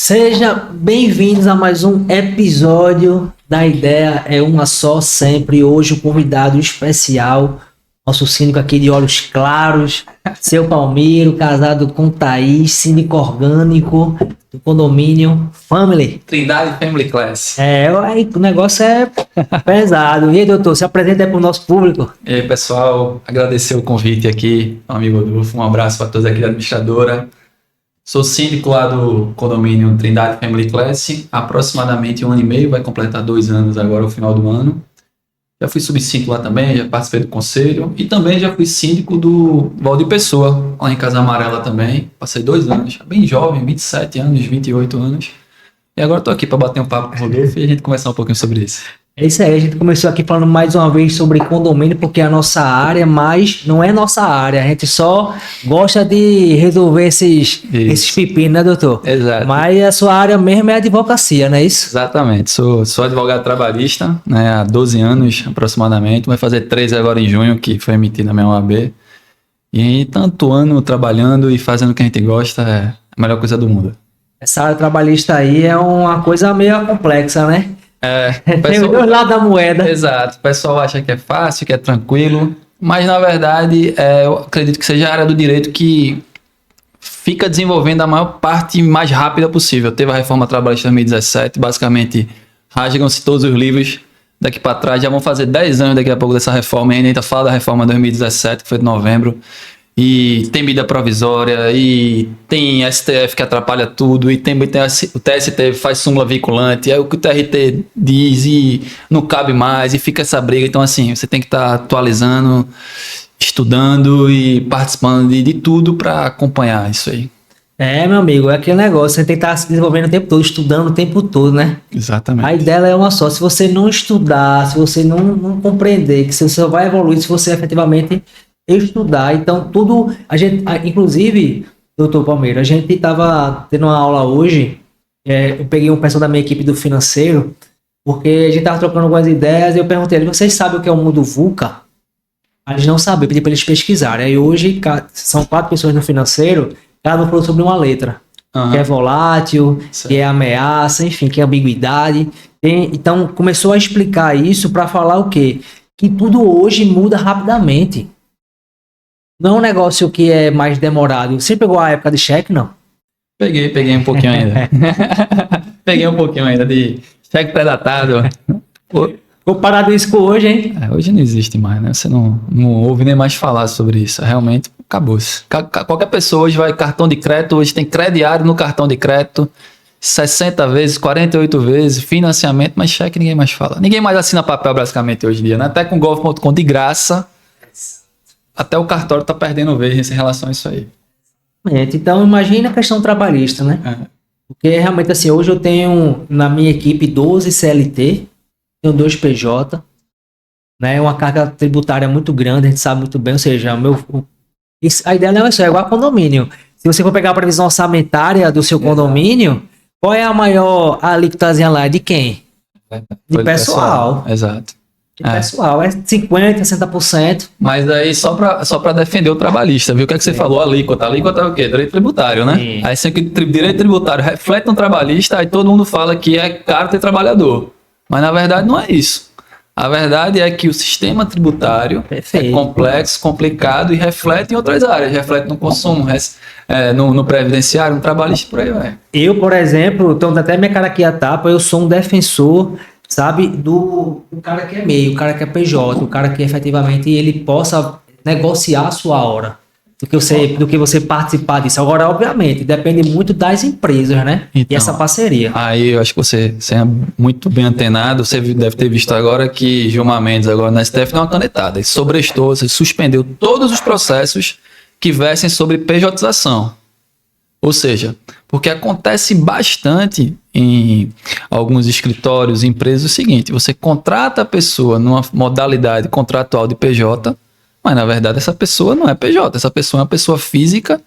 Sejam bem-vindos a mais um episódio da Ideia é Uma Só Sempre. Hoje o convidado especial, nosso síndico aqui de olhos claros, seu Palmiro, casado com Thaís, síndico orgânico do condomínio Family. Trindade Family Class. O negócio é pesado. E aí, doutor, se apresenta aí para o nosso público. E aí, pessoal, agradecer o convite aqui, ao amigo Adolfo, um abraço para todos aqui da administradora. Sou síndico lá do condomínio Trindade Family Class, aproximadamente 1 ano e meio, vai completar 2 anos agora no final do ano. Já fui subsíndico lá também, já participei do conselho e também já fui síndico do Valdir Pessoa, lá em Casa Amarela também. Passei 2 anos, bem jovem, 27 anos, 28 anos. E agora estou aqui para bater um papo com o Rodolfo e a gente conversar um pouquinho sobre isso. É isso aí, a gente começou aqui falando mais uma vez sobre condomínio, porque é a nossa área, mas não é nossa área. A gente só gosta de resolver esses pepinos, né, doutor? Exato. Mas a sua área mesmo é advocacia, não é isso? Exatamente. Sou advogado trabalhista, né, há 12 anos aproximadamente. Vai fazer 13 agora em junho, que foi emitida a minha OAB. E tanto ano trabalhando e fazendo o que a gente gosta é a melhor coisa do mundo. Essa área trabalhista aí é uma coisa meio complexa, né? Tem os dois lados da moeda. Exato. O pessoal acha que é fácil, que é tranquilo, mas na verdade eu acredito que seja a área do direito que fica desenvolvendo a maior parte mais rápida possível. Teve a reforma trabalhista em 2017, basicamente rasgam-se todos os livros daqui para trás, já vão fazer 10 anos daqui a pouco dessa reforma, e ainda fala da reforma de 2017, que foi de novembro. E tem medida provisória, e tem STF que atrapalha tudo, e tem o TST faz súmula vinculante, aí o que o TRT diz e não cabe mais, e fica essa briga. Então, assim, você tem que estar atualizando, estudando e participando de tudo para acompanhar isso aí. Meu amigo, é aquele negócio, você tem que estar se desenvolvendo o tempo todo, estudando o tempo todo, né? Exatamente. A ideia é uma só, se você não estudar, se você não compreender que você só vai evoluir se você efetivamente estudar. Então, tudo, inclusive, doutor Palmeiro, a gente estava tendo uma aula hoje, eu peguei um pessoal da minha equipe do financeiro, porque a gente estava trocando algumas ideias, e eu perguntei a eles, vocês sabem o que é o mundo VUCA? Eles não sabem, eu pedi para eles pesquisarem. Aí hoje, são 4 pessoas no financeiro, cada um falou sobre uma letra, que é volátil, certo, que é ameaça, enfim, que é ambiguidade. Então, começou a explicar isso para falar o quê? Que tudo hoje muda rapidamente. Não é um negócio que é mais demorado. Você pegou a época de cheque, não? Peguei um pouquinho ainda. Peguei um pouquinho ainda de cheque pré-datado. Comparado isso com hoje, hein? Hoje não existe mais, né? Você não ouve nem mais falar sobre isso. Realmente, acabou-se. Qualquer pessoa hoje vai cartão de crédito, hoje tem crediário no cartão de crédito, 60 vezes, 48 vezes, financiamento, mas cheque ninguém mais fala. Ninguém mais assina papel basicamente hoje em dia, né? Até com gov.com de graça. Até o cartório está perdendo vez em relação a isso aí. Então, imagina a questão trabalhista, né? Porque realmente, assim, hoje eu tenho na minha equipe 12 CLT, tenho 2 PJ, né? Uma carga tributária muito grande, a gente sabe muito bem, ou seja, a ideia não é só, é igual a condomínio. Se você for pegar a previsão orçamentária do seu condomínio, qual é a maior alíquotazinha lá? De quem? De pessoal. Exato. Pessoal, é 50%, 60%. Mas aí só pra defender o trabalhista, viu? O que é que você falou? Alíquota. Alíquota é o quê? Direito tributário, né? Sim. Aí sempre que direito tributário reflete no trabalhista, aí todo mundo fala que é caro ter trabalhador. Mas na verdade não é isso. A verdade é que o sistema tributário é complexo, complicado e reflete em outras áreas. Reflete no consumo, no previdenciário, no trabalhista, por aí vai. Eu, por exemplo, então até minha cara aqui a tapa, eu sou um defensor, sabe, do cara que é MEI, o cara que é PJ, o cara que efetivamente ele possa negociar a sua hora, do que você participar disso. Agora, obviamente, depende muito das empresas, né? Então, e essa parceria. Aí eu acho que você é muito bem antenado, você deve ter visto agora que Gilmar Mendes agora na STF deu uma canetada, ele sobrestou, você suspendeu todos os processos que versem sobre pejotização. Ou seja, porque acontece bastante em alguns escritórios, empresas, o seguinte, você contrata a pessoa numa modalidade contratual de PJ, mas na verdade essa pessoa não é PJ, essa pessoa é uma pessoa física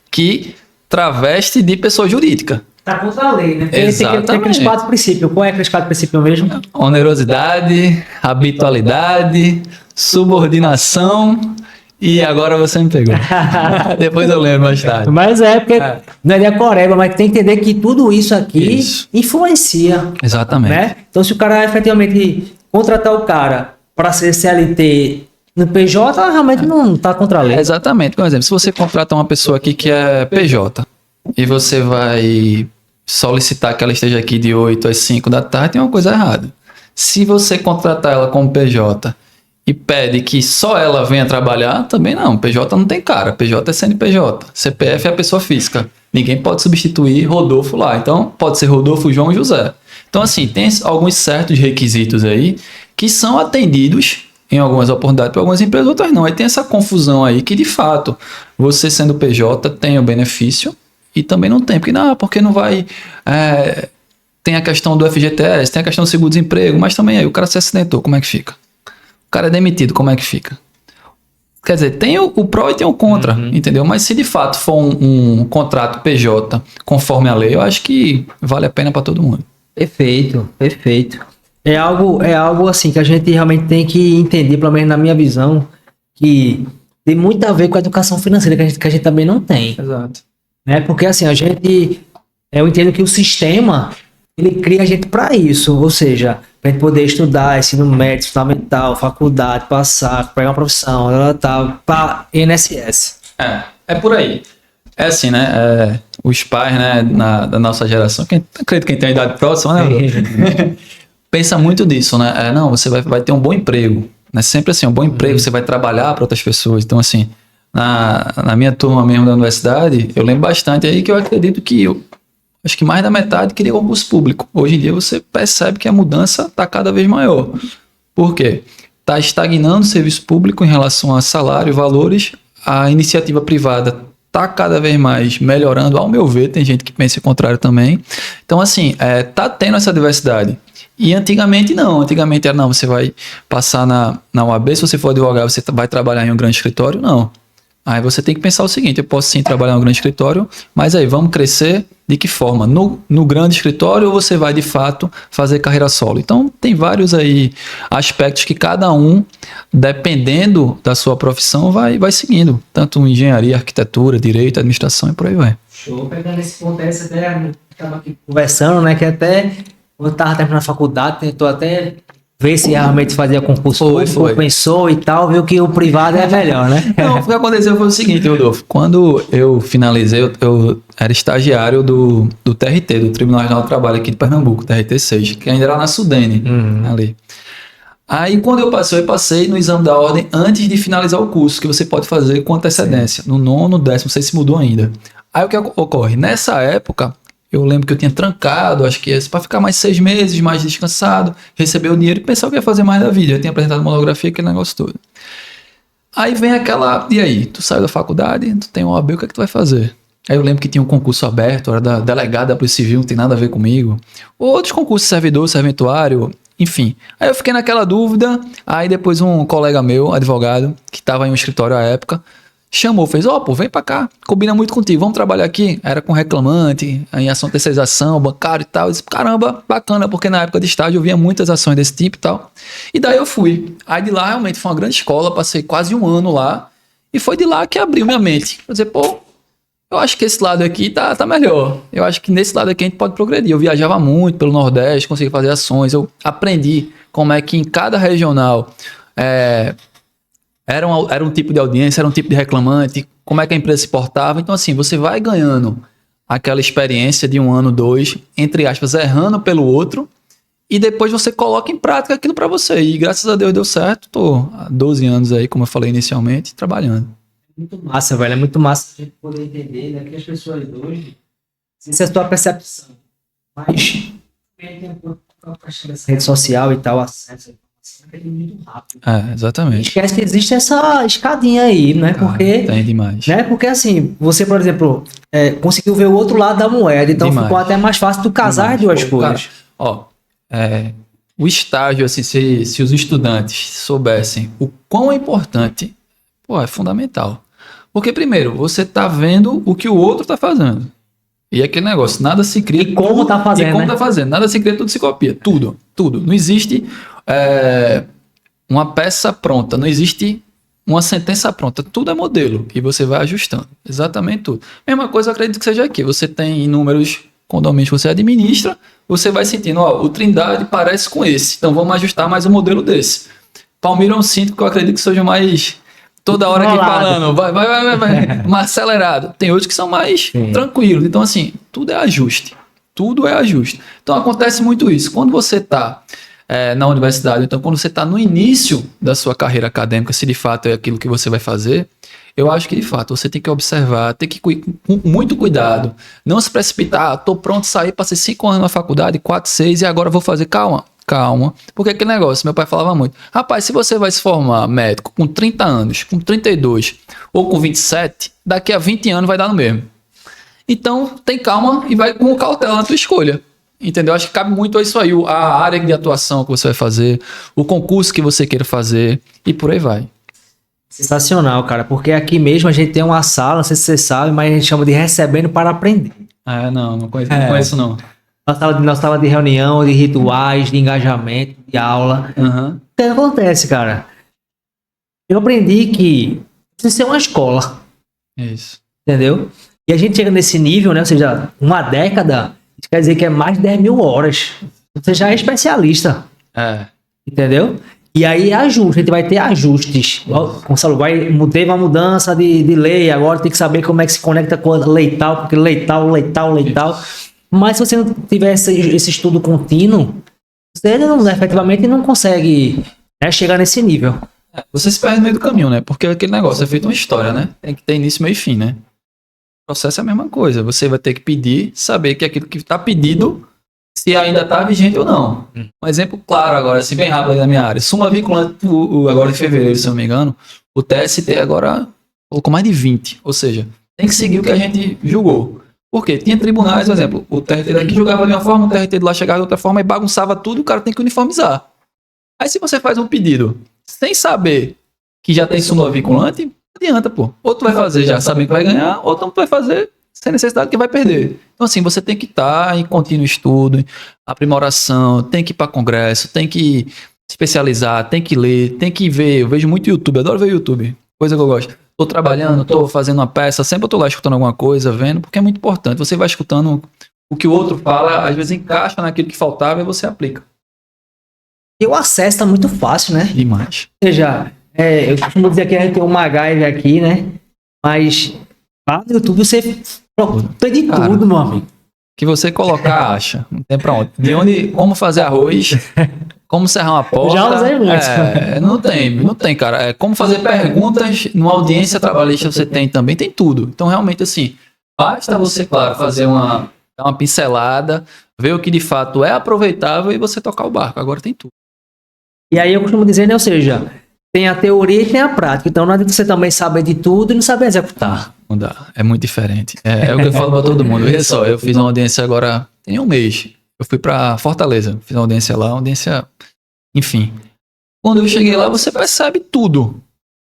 que traveste de pessoa jurídica. Está contra a lei, né? Exatamente. Tem aqueles 4 princípios. Qual é aqueles 4 princípios mesmo? Onerosidade, habitualidade, subordinação E agora você me pegou. Depois eu lembro mais tarde. Mas porque não é de Coreba, mas tem que entender que tudo isso aqui influencia. Exatamente. Né? Então, se o cara efetivamente contratar o cara para ser CLT no PJ, realmente não está contra a lei. Exatamente. Por exemplo, se você contrata uma pessoa aqui que é PJ e você vai solicitar que ela esteja aqui de 8 às 5 da tarde, tem uma coisa errada. Se você contratar ela como PJ e pede que só ela venha trabalhar, também não. PJ não tem cara. PJ é CNPJ. CPF é a pessoa física. Ninguém pode substituir Rodolfo lá. Então, pode ser Rodolfo, João e José. Então, assim, tem alguns certos requisitos aí que são atendidos em algumas oportunidades para algumas empresas, outras não. Aí tem essa confusão aí que, de fato, você sendo PJ tem o benefício e também não tem. Porque não vai... tem a questão do FGTS, tem a questão do seguro-desemprego, mas também aí o cara se acidentou, como é que fica? O cara é demitido, como é que fica? Quer dizer, tem o pró e tem o contra, entendeu? Mas se de fato for um contrato PJ conforme a lei, eu acho que vale a pena para todo mundo. Perfeito. É algo assim que a gente realmente tem que entender, pelo menos na minha visão, que tem muito a ver com a educação financeira que a gente também não tem. Exato. Né? Porque assim, eu entendo que o sistema, ele cria a gente para isso, ou seja, para a gente poder estudar, ensino médio, fundamental, faculdade, passar, pegar uma profissão, para INSS. É por aí. É assim, né? Os pais, né, da nossa geração, acredito que quem tem a idade próxima, né? Pensa muito disso, né? Não, você vai ter um bom emprego. Né? Sempre assim, um bom emprego, você vai trabalhar para outras pessoas. Então, assim, na minha turma mesmo da universidade, eu lembro bastante aí que eu acredito que acho que mais da metade queria concurso público. Hoje em dia você percebe que a mudança está cada vez maior. Por quê? Está estagnando o serviço público em relação a salário, valores. A iniciativa privada está cada vez mais melhorando, ao meu ver. Tem gente que pensa o contrário também. Então, assim, está tendo essa diversidade. E antigamente não. Antigamente era, não, você vai passar na UAB, se você for advogado, você vai trabalhar em um grande escritório? Não. Aí você tem que pensar o seguinte, eu posso sim trabalhar em um grande escritório, mas aí vamos crescer de que forma? No grande escritório ou você vai de fato fazer carreira solo? Então tem vários aí aspectos que cada um, dependendo da sua profissão, vai seguindo. Tanto engenharia, arquitetura, direito, administração e por aí vai. Show, pegando esse ponto aí, você até estava aqui conversando, né, que até quando estava terminando a faculdade, tentou até ver se realmente fazia concurso público, pensou e tal, viu que o privado é melhor, né? Não, o que aconteceu foi o seguinte, Rodolfo. Quando eu finalizei, eu era estagiário do TRT, do Tribunal Regional do Trabalho aqui de Pernambuco, TRT 6, que ainda era na Sudene, ali. Aí, quando eu passei no exame da ordem antes de finalizar o curso, que você pode fazer com antecedência, no 9º, 10º, não sei se mudou ainda. Aí, o que ocorre? Nessa época, eu lembro que eu tinha trancado, acho que para ficar mais 6 meses, mais descansado, receber o dinheiro e pensar o que ia fazer mais da vida. Eu tinha apresentado monografia, aquele negócio todo. Aí vem aquela... E aí? Tu saiu da faculdade, tu tem um OAB, o que é que tu vai fazer? Aí eu lembro que tinha um concurso aberto, era da delegada da Polícia Civil, não tem nada a ver comigo. Outros concursos, servidor, serventuário, enfim. Aí eu fiquei naquela dúvida, aí depois um colega meu, advogado, que estava em um escritório à época, chamou, fez, pô, vem pra cá, combina muito contigo, vamos trabalhar aqui. Era com reclamante, em ação de terceirização, bancário e tal. Eu disse, caramba, bacana, porque na época de estágio eu via muitas ações desse tipo e tal. E daí eu fui. Aí de lá realmente foi uma grande escola, passei quase 1 ano lá. E foi de lá que abriu minha mente. Quer dizer, pô, eu acho que esse lado aqui tá melhor. Eu acho que nesse lado aqui a gente pode progredir. Eu viajava muito pelo Nordeste, consegui fazer ações. Eu aprendi como é que em cada regional... Era um tipo de audiência, era um tipo de reclamante, como é que a empresa se portava. Então, assim, você vai ganhando aquela experiência de 1 ano, 2, entre aspas, errando pelo outro, e depois você coloca em prática aquilo para você. E graças a Deus deu certo, tô há 12 anos aí, como eu falei inicialmente, trabalhando. Muito massa, velho, é muito massa a gente poder entender, né, que as pessoas hoje, se é a tua percepção, mas tem um pouco dessa rede social e tal, acesso é muito rápido. Exatamente. Esquece que existe essa escadinha aí, né? Porque, tem demais. Né? Porque assim, você, por exemplo, conseguiu ver o outro lado da moeda, então demais. Ficou até mais fácil tu casar as duas coisas. Cara, o estágio, assim, se os estudantes soubessem o quão é importante, é fundamental. Porque, primeiro, você tá vendo o que o outro tá fazendo. E aquele negócio, nada se cria... E como tá fazendo, Nada se cria, tudo se copia. Tudo. Não existe... uma peça pronta, não existe uma sentença pronta. Tudo é modelo e você vai ajustando. Exatamente tudo. Mesma coisa eu acredito que seja aqui. Você tem inúmeros condomínios que você administra, você vai sentindo, ó, o Trindade parece com esse, então vamos ajustar mais um modelo desse. Palmeiras é um síndico que eu acredito que seja mais toda hora aqui falando, vai, mais acelerado. Tem outros que são mais tranquilos. Então, assim, tudo é ajuste. Tudo é ajuste. Então, acontece muito isso. Quando você está na universidade, então, quando você está no início da sua carreira acadêmica, se de fato é aquilo que você vai fazer, eu acho que, de fato, você tem que observar, tem que ir com muito cuidado. Não se precipitar, estou pronto a sair, passei 5 anos na faculdade, 4, 6, e agora vou fazer. Calma. Porque aquele negócio, meu pai falava muito. Rapaz, se você vai se formar médico com 30 anos, com 32 ou com 27, daqui a 20 anos vai dar no mesmo. Então, tem calma e vai com cautela na tua escolha. Entendeu? Acho que cabe muito a isso aí. A área de atuação que você vai fazer, o concurso que você queira fazer e por aí vai. Sensacional, cara, porque aqui mesmo a gente tem uma sala, não sei se você sabe, mas a gente chama de recebendo para aprender. Não conheço não. Nossa sala de reunião, de rituais, de engajamento, de aula. O que acontece, cara? Eu aprendi que precisa ser uma escola. Isso. Entendeu? E a gente chega nesse nível, né? Ou seja, uma década, isso quer dizer que é mais de 10 mil horas. Você já é especialista. Entendeu? E aí a gente vai ter ajustes. Gonçalo, teve uma mudança de lei, agora tem que saber como é que se conecta com a lei tal, porque lei tal. Mas se você não tiver esse estudo contínuo, você efetivamente não consegue, né, chegar nesse nível. Você se perde no meio do caminho, né? Porque aquele negócio é feito uma história, né? Tem que ter início, meio e fim, né? O processo é a mesma coisa. Você vai ter que pedir, saber que aquilo que está pedido, se ainda está vigente ou não. Um exemplo claro agora, assim, bem rápido da minha área. Súmula vinculante, agora em fevereiro, se eu não me engano, o TST agora colocou mais de 20. Ou seja, tem que seguir o que a gente julgou. Por quê? Tinha tribunais, por exemplo, o TRT daqui julgava de uma forma, o TRT de lá chegava de outra forma e bagunçava tudo, o cara tem que uniformizar. Aí se você faz um pedido sem saber que já tem súmula vinculante, não adianta, pô. Ou tu vai fazer já sabendo que vai ganhar, ou tu vai fazer sem necessidade que vai perder. Então, assim, você tem que estar em contínuo estudo, aprimoração, tem que ir para congresso, tem que especializar, tem que ler, tem que ver. Eu vejo muito YouTube, adoro ver YouTube, coisa que eu gosto. Tô trabalhando, tô fazendo uma peça, sempre eu tô lá escutando alguma coisa, vendo, porque é muito importante. Você vai escutando o que o outro fala, às vezes encaixa naquilo que faltava e você aplica. E o acesso tá muito fácil, né? Demais. Ou seja, eu costumo dizer que a gente tem um MacGyver aqui, né? Mas lá no YouTube você tem de tudo, meu amigo. Que você colocar, acha. Não tem pra onde. Como fazer arroz, como serrar uma porta. Já usei muito. Não tem, cara. Como fazer perguntas numa audiência trabalhista você tem também, tem tudo. Então, realmente, assim, basta você, claro, fazer dar uma pincelada, ver o que de fato é aproveitável e você tocar o barco. Agora tem tudo. E aí eu costumo dizer, né? Ou seja, tem a teoria e tem a prática. Então não adianta você também saber de tudo e não saber executar. Não dá, é muito diferente. É o que eu falo pra todo mundo. Olha só, eu fiz uma audiência agora, tem um mês. Eu fui pra Fortaleza, fiz uma audiência lá, enfim. Quando eu cheguei lá, você percebe tudo.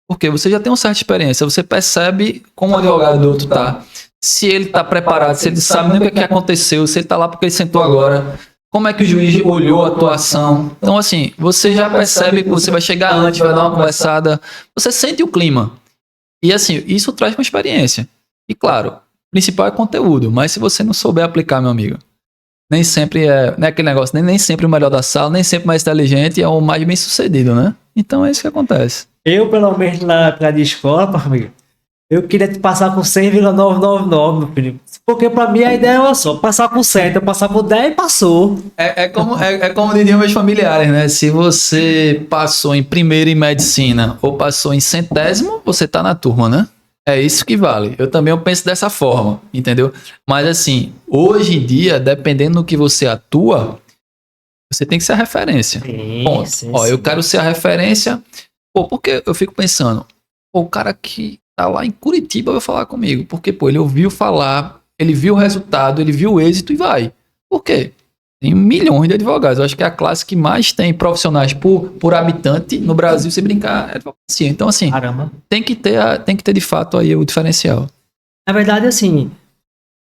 Porque você já tem uma certa experiência, você percebe como o advogado do outro tá, se ele tá preparado, se ele sabe nem o que aconteceu, se ele tá lá porque ele sentou agora, como é que o juiz olhou a atuação. Então, assim, você já percebe que você vai chegar antes, vai dar uma conversada, você sente o clima. E assim, isso traz uma experiência. E claro, o principal é conteúdo, mas se você não souber aplicar, meu amigo, nem sempre não é aquele negócio, nem sempre o melhor da sala, nem sempre o mais inteligente é o mais bem sucedido, né? Então é isso que acontece. Eu, pelo menos na época de escola, amigo, eu queria te passar com 100,999, meu filho. Porque pra mim a ideia é só passar com 100, então passar com 10 e passou. É como diriam meus familiares, né? Se você passou em primeiro em medicina ou passou em centésimo, você tá na turma, né? É isso que vale. Eu também penso dessa forma, entendeu? Mas assim, hoje em dia, dependendo do que você atua, você tem que ser a referência. Ponto. Sim. Eu quero ser a referência. Porque eu fico pensando, o cara que tá lá em Curitiba vai falar comigo. Porque, ele ouviu falar, ele viu o resultado, ele viu o êxito e vai. Por quê? Tem milhões de advogados. Eu acho que é a classe que mais tem profissionais por habitante no Brasil, se brincar, é advocacia. Então, assim, caramba, tem que ter de fato aí o diferencial. Na verdade, assim,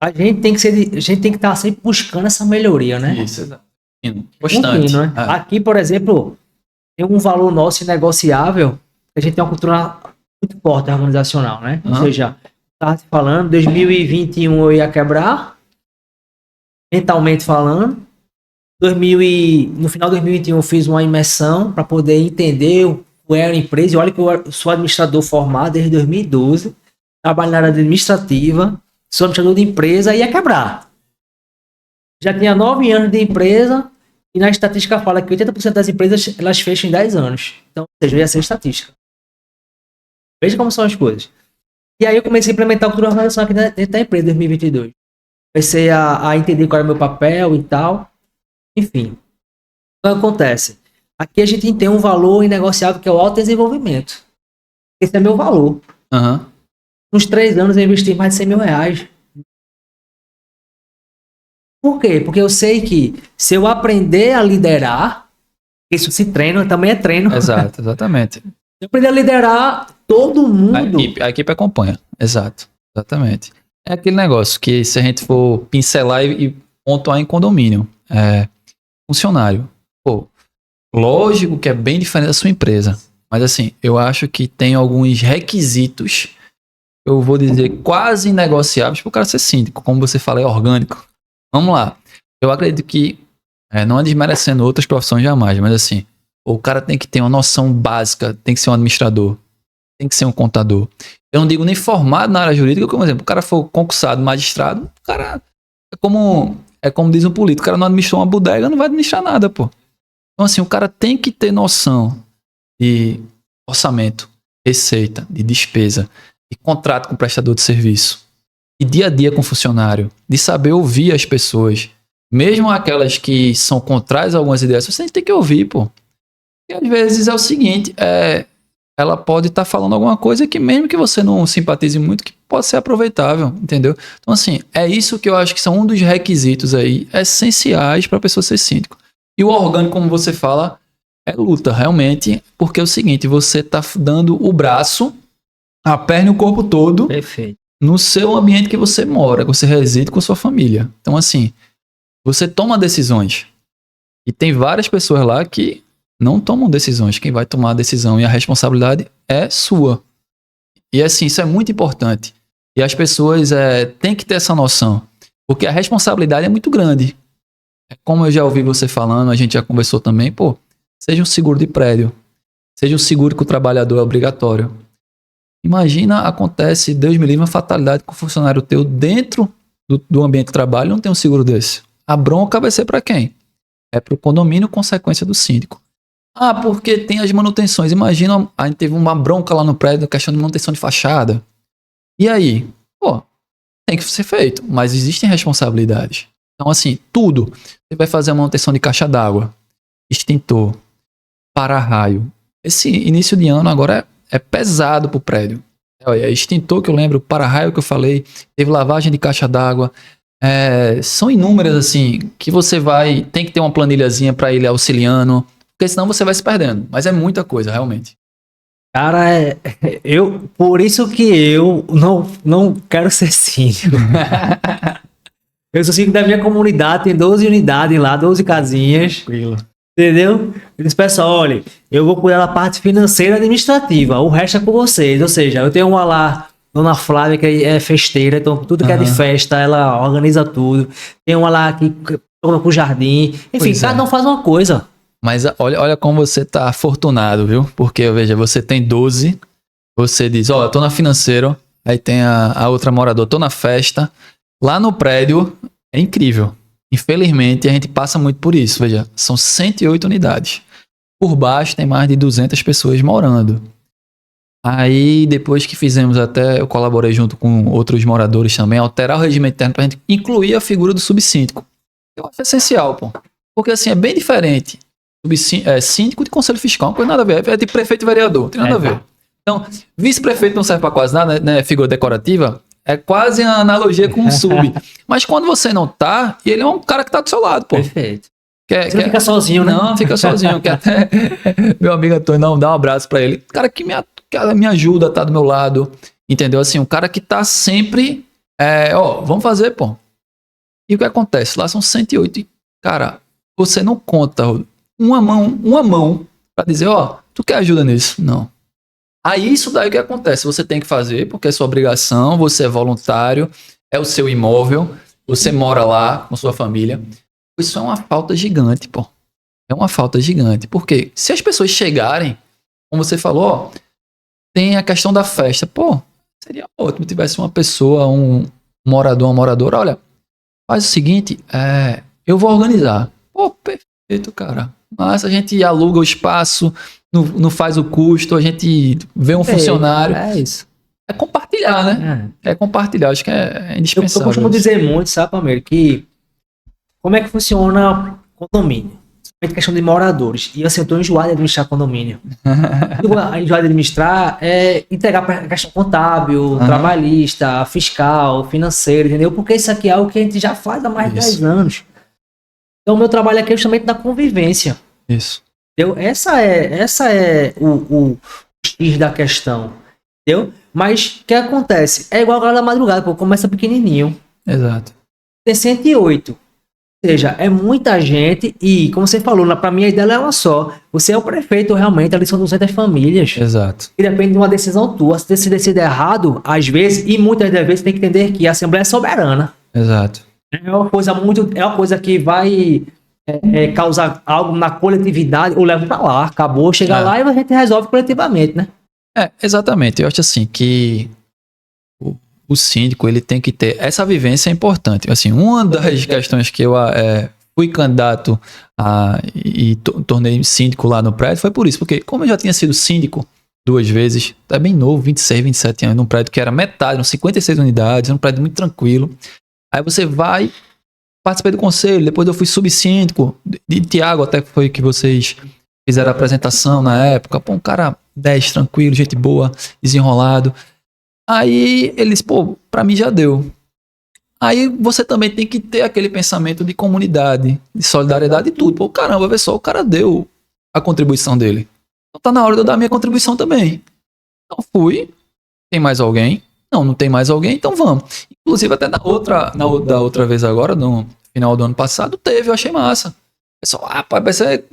a gente tem que estar sempre buscando essa melhoria, né? Isso, exato. Constante. Aqui, por exemplo, tem um valor nosso inegociável. A gente tem uma cultura muito forte organizacional, né? Ou Aham. seja, estava te falando, 2021 eu ia quebrar, mentalmente falando. No final de 2021 eu fiz uma imersão para poder entender o que era a empresa. E olha que eu sou administrador formado desde 2012, trabalho na área administrativa, sou administrador de empresa e ia quebrar. Já tinha 9 anos de empresa e na estatística fala que 80% das empresas elas fecham em 10 anos. Então, ou seja, ia ser estatística. Veja como são as coisas. E aí eu comecei a implementar a cultura organizacional aqui dentro da empresa em 2022. Comecei a entender qual era o meu papel e tal. Enfim, o que acontece? Aqui a gente tem um valor inegociável que é o autodesenvolvimento. Esse é meu valor. Aham. Nos 3 anos eu investi mais de 100 mil reais. Por quê? Porque eu sei que se eu aprender a liderar, isso se treina, também é treino. Exato, exatamente. Se eu aprender a liderar, todo mundo. A equipe acompanha. Exato, exatamente. É aquele negócio que se a gente for pincelar e pontuar em condomínio, funcionário. Pô, lógico que é bem diferente da sua empresa, mas assim, eu acho que tem alguns requisitos, eu vou dizer quase inegociáveis para o cara ser síndico, como você fala, é orgânico. Vamos lá. Eu acredito que, não é desmerecendo outras profissões jamais, mas assim, o cara tem que ter uma noção básica, tem que ser um administrador, tem que ser um contador. Eu não digo nem formado na área jurídica, como exemplo, o cara for concursado, magistrado, o cara é como diz um político, o cara não administrou uma bodega, não vai administrar nada, pô. Então assim, o cara tem que ter noção de orçamento, receita, de despesa, de contrato com o prestador de serviço, de dia a dia com o funcionário, de saber ouvir as pessoas, mesmo aquelas que são contrárias a algumas ideias, você tem que ouvir, pô. E às vezes é o seguinte, ela pode estar falando alguma coisa que mesmo que você não simpatize muito, que pode ser aproveitável, entendeu? Então assim, é isso que eu acho que são um dos requisitos aí essenciais para a pessoa ser síndico. E o orgânico, como você fala, é luta, realmente, porque é o seguinte, você está dando o braço, a perna e o corpo todo Perfeito. no seu ambiente que você mora, que você reside com sua família. Então assim, você toma decisões. E tem várias pessoas lá que não tomam decisões. Quem vai tomar a decisão e a responsabilidade é sua. E assim, isso é muito importante. E as pessoas têm que ter essa noção. Porque a responsabilidade é muito grande. Como eu já ouvi você falando, a gente já conversou também, pô, seja um seguro de prédio. Seja um seguro que o trabalhador é obrigatório. Imagina, acontece, Deus me livre, uma fatalidade com o funcionário teu dentro do ambiente de trabalho, não tem um seguro desse. A bronca vai ser para quem? É para o condomínio, consequência do síndico. Ah, porque tem as manutenções. Imagina, a gente teve uma bronca lá no prédio, questão de manutenção de fachada. E aí? Pô, tem que ser feito, mas existem responsabilidades. Então, assim, tudo. Você vai fazer a manutenção de caixa d'água, extintor, para-raio. Esse início de ano agora é pesado pro prédio. Olha, extintor que eu lembro, para-raio que eu falei, teve lavagem de caixa d'água. São inúmeras, assim, que você tem que ter uma planilhazinha para ir auxiliando, porque senão você vai se perdendo. Mas é muita coisa, realmente. Cara, por isso que eu não quero ser síndico. Eu sou síndico da minha comunidade, tem 12 unidades lá, 12 casinhas. Tranquilo. Entendeu? Eu disse, pessoal, olha, eu vou cuidar da parte financeira e administrativa, o resto é com vocês. Ou seja, eu tenho uma lá, Dona Flávia, que é festeira, então tudo que é de festa, ela organiza tudo. Tem uma lá que toma com o jardim. Enfim, cada um faz uma coisa. Mas olha como você tá afortunado, viu? Porque, veja, você tem 12, você diz, ó, eu tô na financeira, aí tem a outra moradora, tô na festa. Lá no prédio, é incrível. Infelizmente, a gente passa muito por isso. Veja, são 108 unidades. Por baixo tem mais de 200 pessoas morando. Aí, depois que fizemos eu colaborei junto com outros moradores também, alterar o regimento interno pra gente incluir a figura do subsíndico. Eu acho essencial, pô. Porque assim, é bem diferente. Síndico de conselho fiscal, não tem nada a ver. É de prefeito e vereador, não tem nada a ver. Então, vice-prefeito não serve pra quase nada, né? Figura decorativa. É quase uma analogia com um sub. Mas quando você não tá, e ele é um cara que tá do seu lado, pô. Perfeito. Você não fica sozinho, né? Não, fica sozinho. Que até meu amigo Antônio, não, dá um abraço pra ele. Cara que me ajuda, tá do meu lado. Entendeu? Assim, um cara que tá sempre... vamos fazer, pô. E o que acontece? Lá são 108. E, cara, você não conta uma mão pra dizer, tu quer ajuda nisso? Não. Aí isso daí o que acontece? Você tem que fazer, porque é sua obrigação, você é voluntário, é o seu imóvel, você mora lá com sua família. Isso é uma falta gigante, pô. É uma falta gigante. Porque se as pessoas chegarem, como você falou, ó, tem a questão da festa. Pô, seria ótimo se tivesse uma pessoa, um morador, uma moradora, olha, faz o seguinte, eu vou organizar. Pô, perfeito, cara. Mas a gente aluga o espaço, não faz o custo, a gente vê um funcionário. É isso. É compartilhar, né? É compartilhar, acho que é Eu indispensável. costumo isso. dizer muito, sabe, Palmeira, que como é que funciona condomínio? É questão de moradores. E assim, eu tô enjoado de administrar condomínio. Enjoado de administrar é entregar para questão contábil, trabalhista, fiscal, financeiro, entendeu? Porque isso aqui é algo que a gente já faz há mais de 10 anos. Então, o meu trabalho aqui é justamente da convivência. Isso. Entendeu? Essa é o X da questão. Entendeu? Mas o que acontece? É igual a galera da madrugada, pô, começa pequenininho. Exato. Tem 108. Ou seja, é muita gente e, como você falou, pra mim a ideia é uma só. Você é o prefeito realmente, ali são 200 famílias. Exato. E depende de uma decisão tua. Se você decide errado, às vezes, e muitas das vezes, tem que entender que a Assembleia é soberana. Exato. É uma coisa que vai causar algo na coletividade, ou leva pra lá, acabou, chega lá e a gente resolve coletivamente, né? Exatamente. Eu acho assim que o síndico, ele tem que ter essa vivência, é importante. Assim, uma das questões que eu fui candidato e tornei síndico lá no prédio foi por isso, porque como eu já tinha sido síndico 2 vezes, tá bem novo, 26, 27 anos, num prédio que era metade, eram 56 unidades, um prédio muito tranquilo. Aí você vai, participei do conselho, depois eu fui subsíndico, de Tiago até foi que vocês fizeram a apresentação na época, pô, um cara 10, tranquilo, gente boa, desenrolado. Aí eles, pô, pra mim já deu. Aí você também tem que ter aquele pensamento de comunidade, de solidariedade e tudo. Pô, caramba, vê só, o cara deu a contribuição dele. Então tá na hora de eu dar a minha contribuição também. Então fui, tem mais alguém? Não tem mais alguém, então vamos. Inclusive até da outra vez agora, no final do ano passado, teve, eu achei massa. Pessoal, vai ser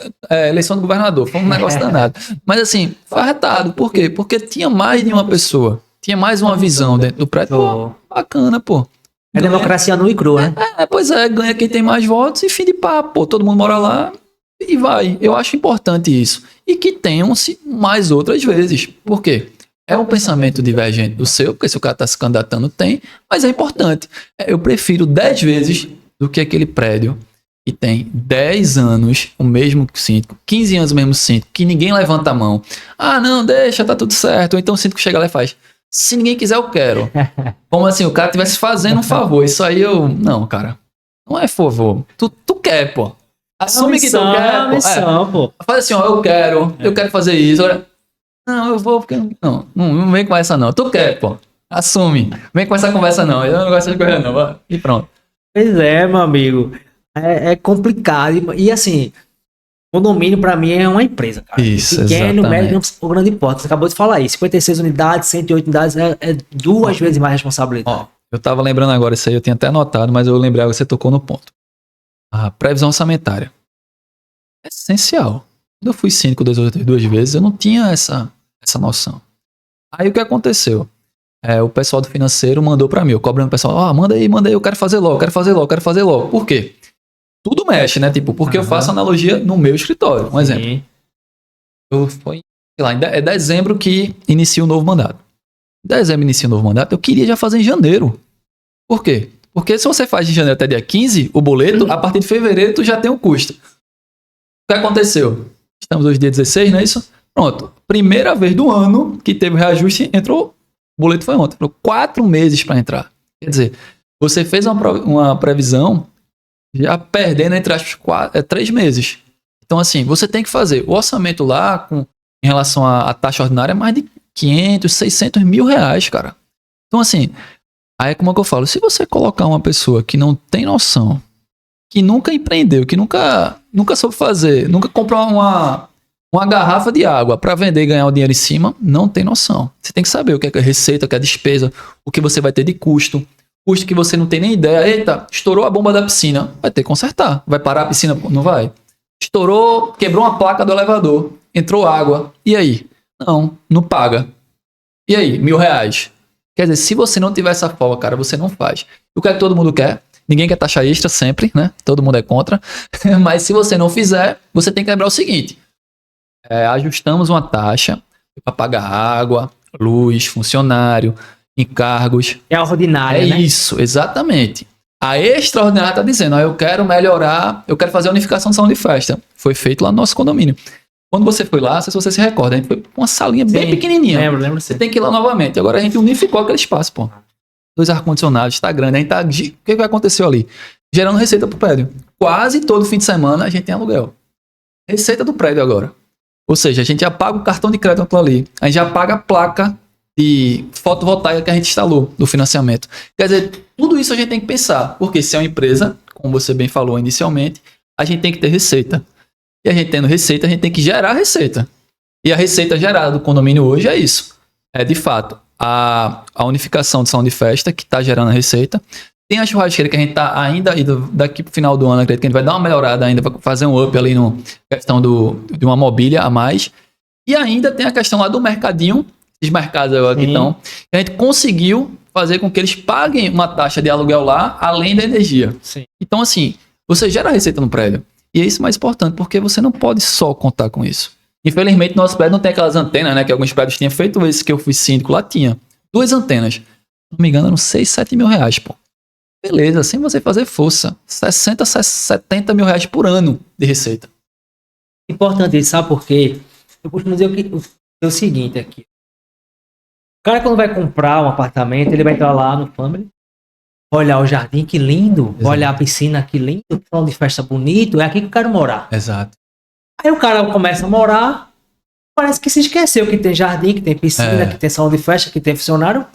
eleição do governador, foi um negócio danado. Mas assim, foi arretado, por quê? Porque tinha mais de uma pessoa. Tinha mais uma visão dentro do prédio. Pô, bacana, pô. É democracia nua e crua, né? Pois é, ganha quem tem mais votos e fim de papo, pô. Todo mundo mora lá e vai. Eu acho importante isso. E que tenham-se mais outras vezes. Por quê? É um pensamento divergente do seu, porque se o cara tá se candidatando, tem. Mas é importante. Eu prefiro 10 vezes do que aquele prédio que tem 10 anos o mesmo síndico, 15 anos o mesmo síndico, que ninguém levanta a mão. Ah, não, deixa, tá tudo certo. Ou então o síndico chega lá e faz... Se ninguém quiser, eu quero. Como assim, o cara estivesse fazendo um favor. Isso aí eu... Não, cara. Não é favor. Tu quer, pô. Assume que tu quer, pô. Missão, pô. Faz assim, ó, eu quero fazer isso. Olha. Não, eu vou porque... Não vem com essa não. Tu quer, pô. Assume. Vem com essa conversa não. Eu não gosto de coisa não. E pronto. Pois é, meu amigo. É complicado. E assim... Condomínio, pra mim, é uma empresa, cara. Isso, pequeno, exatamente. médio ou grande porta. Você acabou de falar aí. 56 unidades, 108 unidades, é 2 vezes mais responsabilidade. Ó, eu tava lembrando agora isso aí, eu tinha até anotado, mas eu lembrei que você tocou no ponto. A previsão orçamentária. É essencial. Quando eu fui síndico 2 vezes, eu não tinha essa noção. Aí o que aconteceu? O pessoal do financeiro mandou pra mim, eu cobrando o pessoal, manda aí, eu quero fazer logo. Por quê? Tudo mexe, né? Tipo, porque eu faço analogia no meu escritório. Um exemplo. Foi, sei lá, é dezembro que inicia o novo mandato. Eu queria já fazer em janeiro. Por quê? Porque se você faz de janeiro até dia 15, o boleto, a partir de fevereiro, tu já tem um custo. O que aconteceu? Estamos hoje dia 16, não é isso? Pronto. Primeira vez do ano que teve o reajuste, entrou, o boleto foi ontem. Entrou 4 meses para entrar. Quer dizer, você fez uma previsão já perdendo entre aspas 3 meses. Então assim, você tem que fazer o orçamento lá em relação à taxa ordinária é mais de 500, 600 mil reais, cara. Então assim, aí como é que eu falo? Se você colocar uma pessoa que não tem noção, que nunca empreendeu, que nunca soube fazer, nunca comprou uma garrafa de água para vender e ganhar o dinheiro em cima, não tem noção. Você tem que saber o que é receita, o que é despesa, o que você vai ter de custo que você não tem nem ideia. Eita, estourou a bomba da piscina. Vai ter que consertar. Vai parar a piscina? Não vai. Estourou, quebrou uma placa do elevador. Entrou água. E aí? Não paga. E aí, R$1.000. Quer dizer, se você não tiver essa folga, cara, você não faz. O que é que todo mundo quer? Ninguém quer taxa extra sempre, né? Todo mundo é contra. Mas se você não fizer, você tem que lembrar o seguinte. Ajustamos uma taxa para pagar água, luz, funcionário, encargos. É a ordinária, né? Isso, exatamente. A extraordinária está dizendo, eu quero melhorar, eu quero fazer a unificação de salão de festa. Foi feito lá no nosso condomínio. Quando você foi lá, não sei se você se recorda, a gente foi com uma salinha bem pequenininha. Lembro. Você tem que ir lá novamente. Agora a gente unificou aquele espaço, pô. 2 ar-condicionados, tá grande. A gente tá... O que aconteceu ali? Gerando receita pro prédio. Quase todo fim de semana a gente tem aluguel. Receita do prédio agora. Ou seja, a gente já paga o cartão de crédito ali. A gente já paga a placa de fotovoltaica que a gente instalou do financiamento. Quer dizer, tudo isso a gente tem que pensar. Porque se é uma empresa, como você bem falou inicialmente, a gente tem que ter receita. E a gente tendo receita, a gente tem que gerar receita. E a receita gerada do condomínio hoje é isso. É, de fato, a unificação de salão de festa que está gerando a receita. Tem a churrasqueira que a gente está ainda, daqui para o final do ano, acredito que a gente vai dar uma melhorada ainda, vai fazer um up ali na questão de uma mobília a mais. E ainda tem a questão lá do mercadinho, esses mercados aqui estão, que a gente conseguiu fazer com que eles paguem uma taxa de aluguel lá, além da energia. Sim. Então, assim, você gera receita no prédio. E é isso mais importante, porque você não pode só contar com isso. Infelizmente, nosso prédio não tem aquelas antenas, né? Que alguns prédios tinham feito. Esse que eu fui síndico lá tinha 2 antenas. Se não me engano, eram 6, 7 mil reais, pô. Beleza, sem você fazer força. 60, 70 mil reais por ano de receita. Importante isso, sabe por quê? Eu costumo dizer o seguinte aqui. O cara, quando vai comprar um apartamento, ele vai entrar lá no Family, olhar o jardim, que lindo. Exato. Olhar a piscina, que lindo. Salão de festa bonito. É aqui que eu quero morar. Exato. Aí o cara começa a morar, parece que se esqueceu que tem jardim, que tem piscina, que tem salão de festa, que tem funcionário.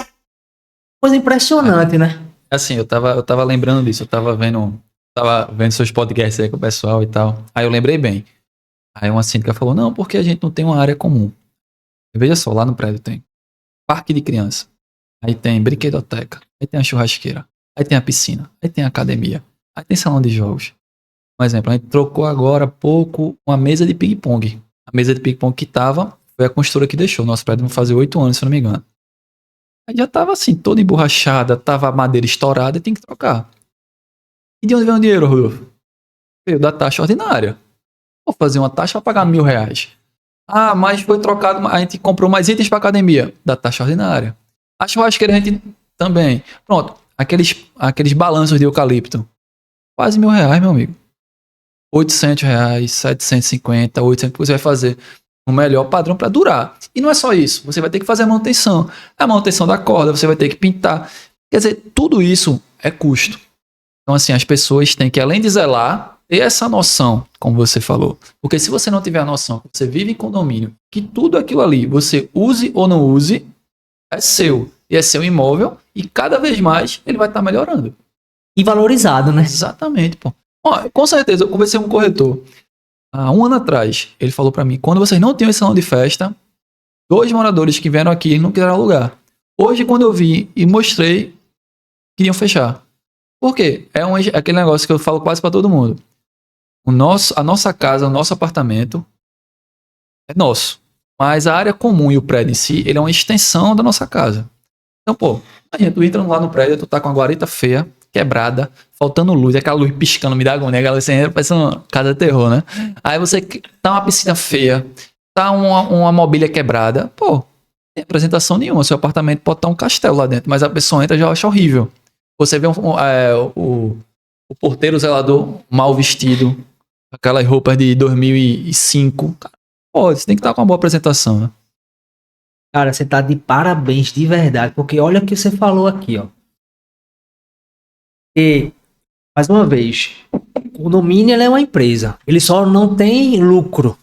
Coisa impressionante, né? Assim, eu tava lembrando disso, eu tava vendo seus podcasts aí com o pessoal e tal. Aí eu lembrei bem. Aí uma síndica falou, não, porque a gente não tem uma área comum. Veja só, lá no prédio tem parque de criança, aí tem brinquedoteca, aí tem a churrasqueira, aí tem a piscina, aí tem a academia, aí tem salão de jogos. Um exemplo, a gente trocou agora há pouco uma mesa de ping-pong. A mesa de ping-pong que tava, foi a construtora que deixou. Nosso prédio vai fazer 8 anos, se eu não me engano. Aí já tava assim, toda emborrachada, tava a madeira estourada e tem que trocar. E de onde vem o dinheiro, Rodolfo? Veio da taxa ordinária. Vou fazer uma taxa para pagar R$1.000. Ah, mas foi trocado, a gente comprou mais itens para academia. Da taxa ordinária. A churrasqueira a gente também. Pronto, aqueles balanços de eucalipto. Quase R$1.000, meu amigo. R$800, 750, 800, você vai fazer o melhor padrão para durar. E não é só isso, você vai ter que fazer a manutenção. A manutenção da corda, você vai ter que pintar. Quer dizer, tudo isso é custo. Então, assim, as pessoas têm que, além de zelar, ter essa noção, como você falou. Porque se você não tiver a noção, você vive em condomínio, que tudo aquilo ali, você use ou não use, é seu. E é seu imóvel, e cada vez mais ele vai estar melhorando. E valorizado, né? Exatamente, pô. Ó, com certeza, eu conversei com um corretor há 1 ano atrás. Ele falou pra mim, quando vocês não tinham esse salão de festa, 2 moradores que vieram aqui não quiseram alugar. Hoje, quando eu vi e mostrei, queriam fechar. Por quê? É aquele negócio que eu falo quase pra todo mundo. A nossa casa, o nosso apartamento é nosso. Mas a área comum e o prédio em si, ele é uma extensão da nossa casa. Então, pô, imagina, tu entra lá no prédio, tu tá com a guarita feia, quebrada, faltando luz, aquela luz piscando, me dá agonia, aquela cena parece uma casa de terror, né? Aí você tá uma piscina feia, tá uma mobília quebrada, pô, não tem apresentação nenhuma, seu apartamento pode estar um castelo lá dentro, mas a pessoa entra e já acha horrível. Você vê o porteiro, o zelador mal vestido, aquelas roupas de 2005, pô, você tem que estar com uma boa apresentação, né? Cara, você tá de parabéns de verdade, porque olha o que você falou aqui, ó. E, mais uma vez, o condomínio ele é uma empresa. Ele só não tem lucro.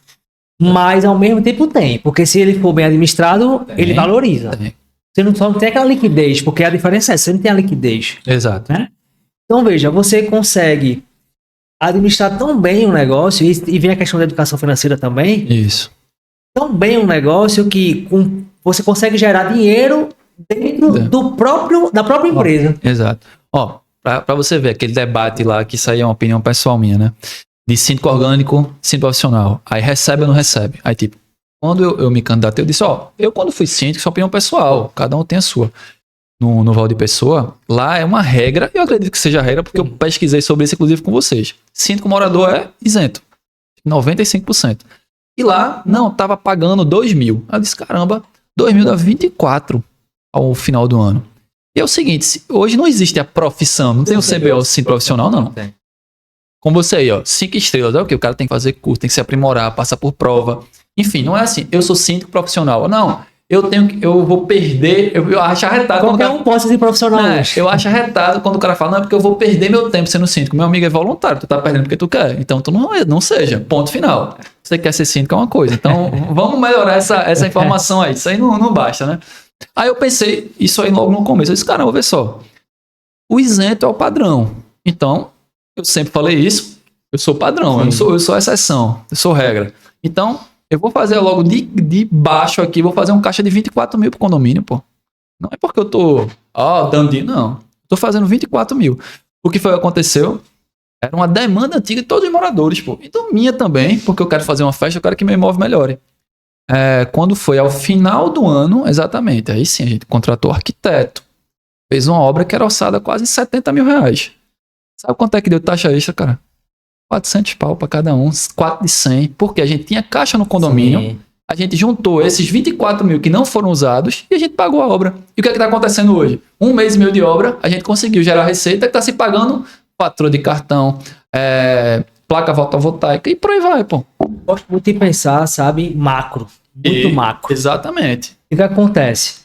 Mas ao mesmo tempo tem. Porque se ele for bem administrado, ele valoriza. Tem. Você só não tem aquela liquidez. Porque a diferença é você não tem a liquidez. Exato. Né? Então veja, você consegue administrar tão bem o negócio. E vem a questão da educação financeira também. Isso. Tão bem um negócio que você consegue gerar dinheiro dentro da própria empresa. Exato. Ó, pra você ver aquele debate lá, que isso aí é uma opinião pessoal minha, né? De síndico orgânico, síndico profissional. Aí recebe ou não recebe? Aí tipo, quando eu me candidatei, eu disse, eu quando fui síndico, só opinião pessoal, cada um tem a sua. No Valde Pessoa, lá é uma regra, eu acredito que seja regra, porque eu pesquisei sobre isso, inclusive, com vocês. Síndico morador é isento. 95%. E lá, não, tava pagando 2 mil. Eu disse, caramba, 2 mil dá 24 ao final do ano. E é o seguinte, hoje não existe a profissão, não tem o CBO, sim, profissional, não. Com você aí, 5 estrelas, é o que? O cara tem que fazer curso, tem que se aprimorar, passar por prova. Enfim, não é assim, eu sou síndico profissional. Não, eu vou perder, eu acho arretado. Qualquer um pode ser profissional. Eu acho arretado quando o cara fala, não, é porque eu vou perder meu tempo sendo síndico. Meu amigo é voluntário, tu tá perdendo porque tu quer. Então tu não seja, ponto final. Você quer ser síndico é uma coisa. Então vamos melhorar essa informação aí. Isso aí não basta, né? Aí eu pensei, isso aí logo no começo. Eu disse, caramba, vê só. O isento é o padrão. Então, eu sempre falei isso, eu sou padrão, eu sou exceção, eu sou regra. Então, eu vou fazer logo de baixo aqui, vou fazer um caixa de 24 mil pro condomínio, pô. Não é porque eu tô, dando não. Tô fazendo 24 mil. O que foi que aconteceu? Era uma demanda antiga de todos os moradores, pô. Então minha também, porque eu quero fazer uma festa, eu quero que meu imóvel melhore. Quando foi ao final do ano, exatamente, aí sim a gente contratou arquiteto. Fez uma obra que era orçada quase 70 mil reais. Sabe quanto é que deu taxa extra, cara? 400 pau pra cada um, 4 de 100, porque a gente tinha caixa no condomínio, sim. A gente juntou esses 24 mil que não foram usados e a gente pagou a obra. E o que é que tá acontecendo hoje? 1 mês e meio de obra, a gente conseguiu gerar receita que tá se pagando fatura de cartão, placa fotovoltaica e por aí vai, pô. Gosto muito de pensar, sabe, macro. Muito macro. Exatamente. O que acontece?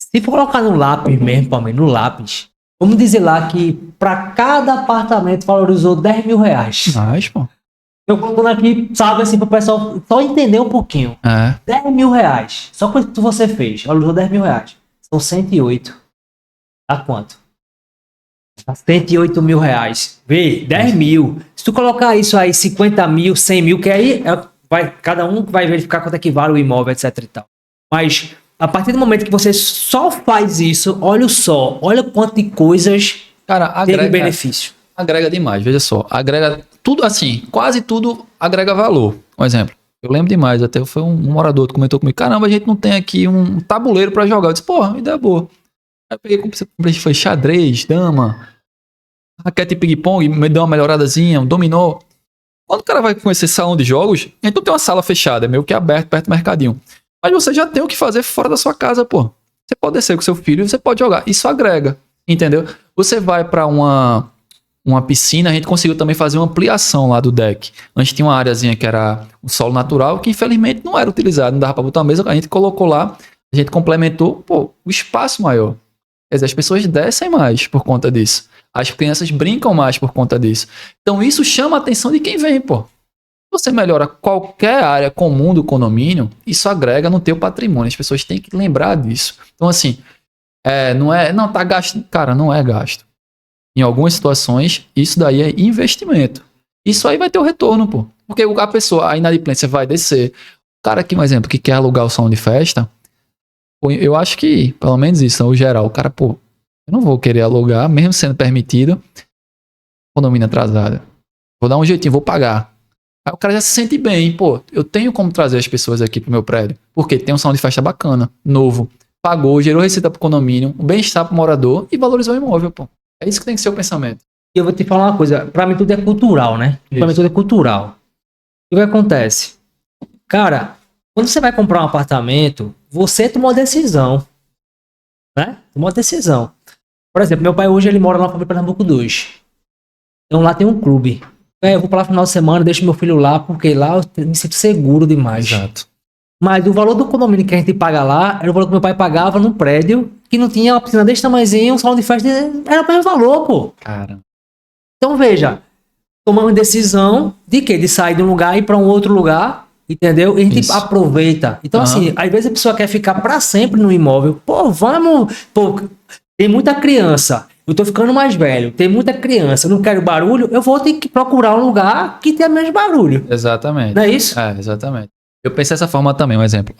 Se for colocar no lápis mesmo, Palmeiras, no lápis, vamos dizer lá que para cada apartamento valorizou 10 mil reais. Mas, pô. Eu colocando aqui, sabe, assim, para o pessoal só entender um pouquinho. 10 mil reais. Só coisa que você fez, valorizou 10 mil reais. São 108. Dá quanto? 108 mil reais. Vê, 10 mil. Se tu colocar isso aí, 50 mil, 100 mil, que aí cada um vai verificar quanto é que vale o imóvel, etc e tal. Mas a partir do momento que você só faz isso, olha quanto de coisas, cara, tem benefício. Agrega demais, veja só. Agrega tudo assim, quase tudo agrega valor. Um exemplo, eu lembro demais, até foi um morador que comentou comigo, caramba, a gente não tem aqui um tabuleiro pra jogar. Eu disse, porra, ideia boa. Aí eu peguei, comprei, foi xadrez, dama, raquete ping-pong, me deu uma melhoradazinha, um dominó. Quando o cara vai com esse salão de jogos, a gente não tem uma sala fechada, é meio que aberto, perto do mercadinho. Mas você já tem o que fazer fora da sua casa, pô. Você pode descer com seu filho, você pode jogar. Isso agrega, entendeu? Você vai pra uma piscina, a gente conseguiu também fazer uma ampliação lá do deck. Antes tinha uma areazinha que era o solo natural, que infelizmente não era utilizado, não dava pra botar uma mesa, a gente colocou lá, a gente complementou, pô, o espaço maior. Quer dizer, as pessoas descem mais por conta disso. As crianças brincam mais por conta disso. Então isso chama a atenção de quem vem, pô. Se você melhora qualquer área comum do condomínio, isso agrega no teu patrimônio. As pessoas têm que lembrar disso. Então assim, não tá gasto. Cara, não é gasto. Em algumas situações, isso daí é investimento. Isso aí vai ter o retorno, pô. Porque a pessoa, a inadimplência vai descer. O cara aqui, um exemplo, que quer alugar o salão de festa, eu acho que, pelo menos isso, no geral, o cara, pô, eu não vou querer alugar, mesmo sendo permitido, condomínio atrasado. Vou dar um jeitinho, vou pagar. Aí o cara já se sente bem, pô, eu tenho como trazer as pessoas aqui pro meu prédio. Porque tem um salão de festa bacana, novo, pagou, gerou receita pro condomínio, um bem-estar pro morador e valorizou o imóvel, pô. É isso que tem que ser o pensamento. E eu vou te falar uma coisa, pra mim tudo é cultural, né? Isso. Pra mim tudo é cultural. O que acontece? Cara, quando você vai comprar um apartamento, você tomou uma decisão, né? Tomou uma decisão. Por exemplo, meu pai hoje ele mora lá no Pernambuco 2. Então lá tem um clube. Eu vou pra lá no final de semana, deixo meu filho lá, porque lá eu me sinto seguro demais. Exato. Mas o valor do condomínio que a gente paga lá era o valor que meu pai pagava num prédio que não tinha uma piscina desse tamanhozinho, um salão de festa, era o mesmo valor, pô. Cara. Então veja, tomamos decisão de quê? De sair de um lugar e ir pra um outro lugar, entendeu? E a gente aproveita. Então assim, às vezes a pessoa quer ficar pra sempre no imóvel. Pô, tem muita criança. Eu tô ficando mais velho, tem muita criança, eu não quero barulho, eu vou ter que procurar um lugar que tenha menos barulho. Exatamente. Não é isso? Exatamente. Eu pensei dessa forma também, um exemplo.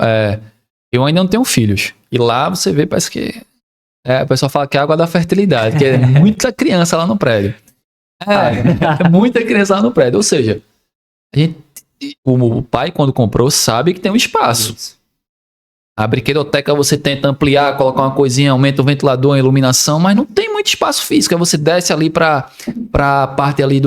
Eu ainda não tenho filhos. E lá você vê, parece que... o pessoal fala que é água da fertilidade, que é muita criança lá no prédio. Muita criança lá no prédio. Ou seja, a gente o pai, quando comprou, sabe que tem um espaço. Isso. A brinquedoteca você tenta ampliar, colocar uma coisinha, aumenta o ventilador, a iluminação, mas não tem muito espaço físico. Aí você desce ali pra parte ali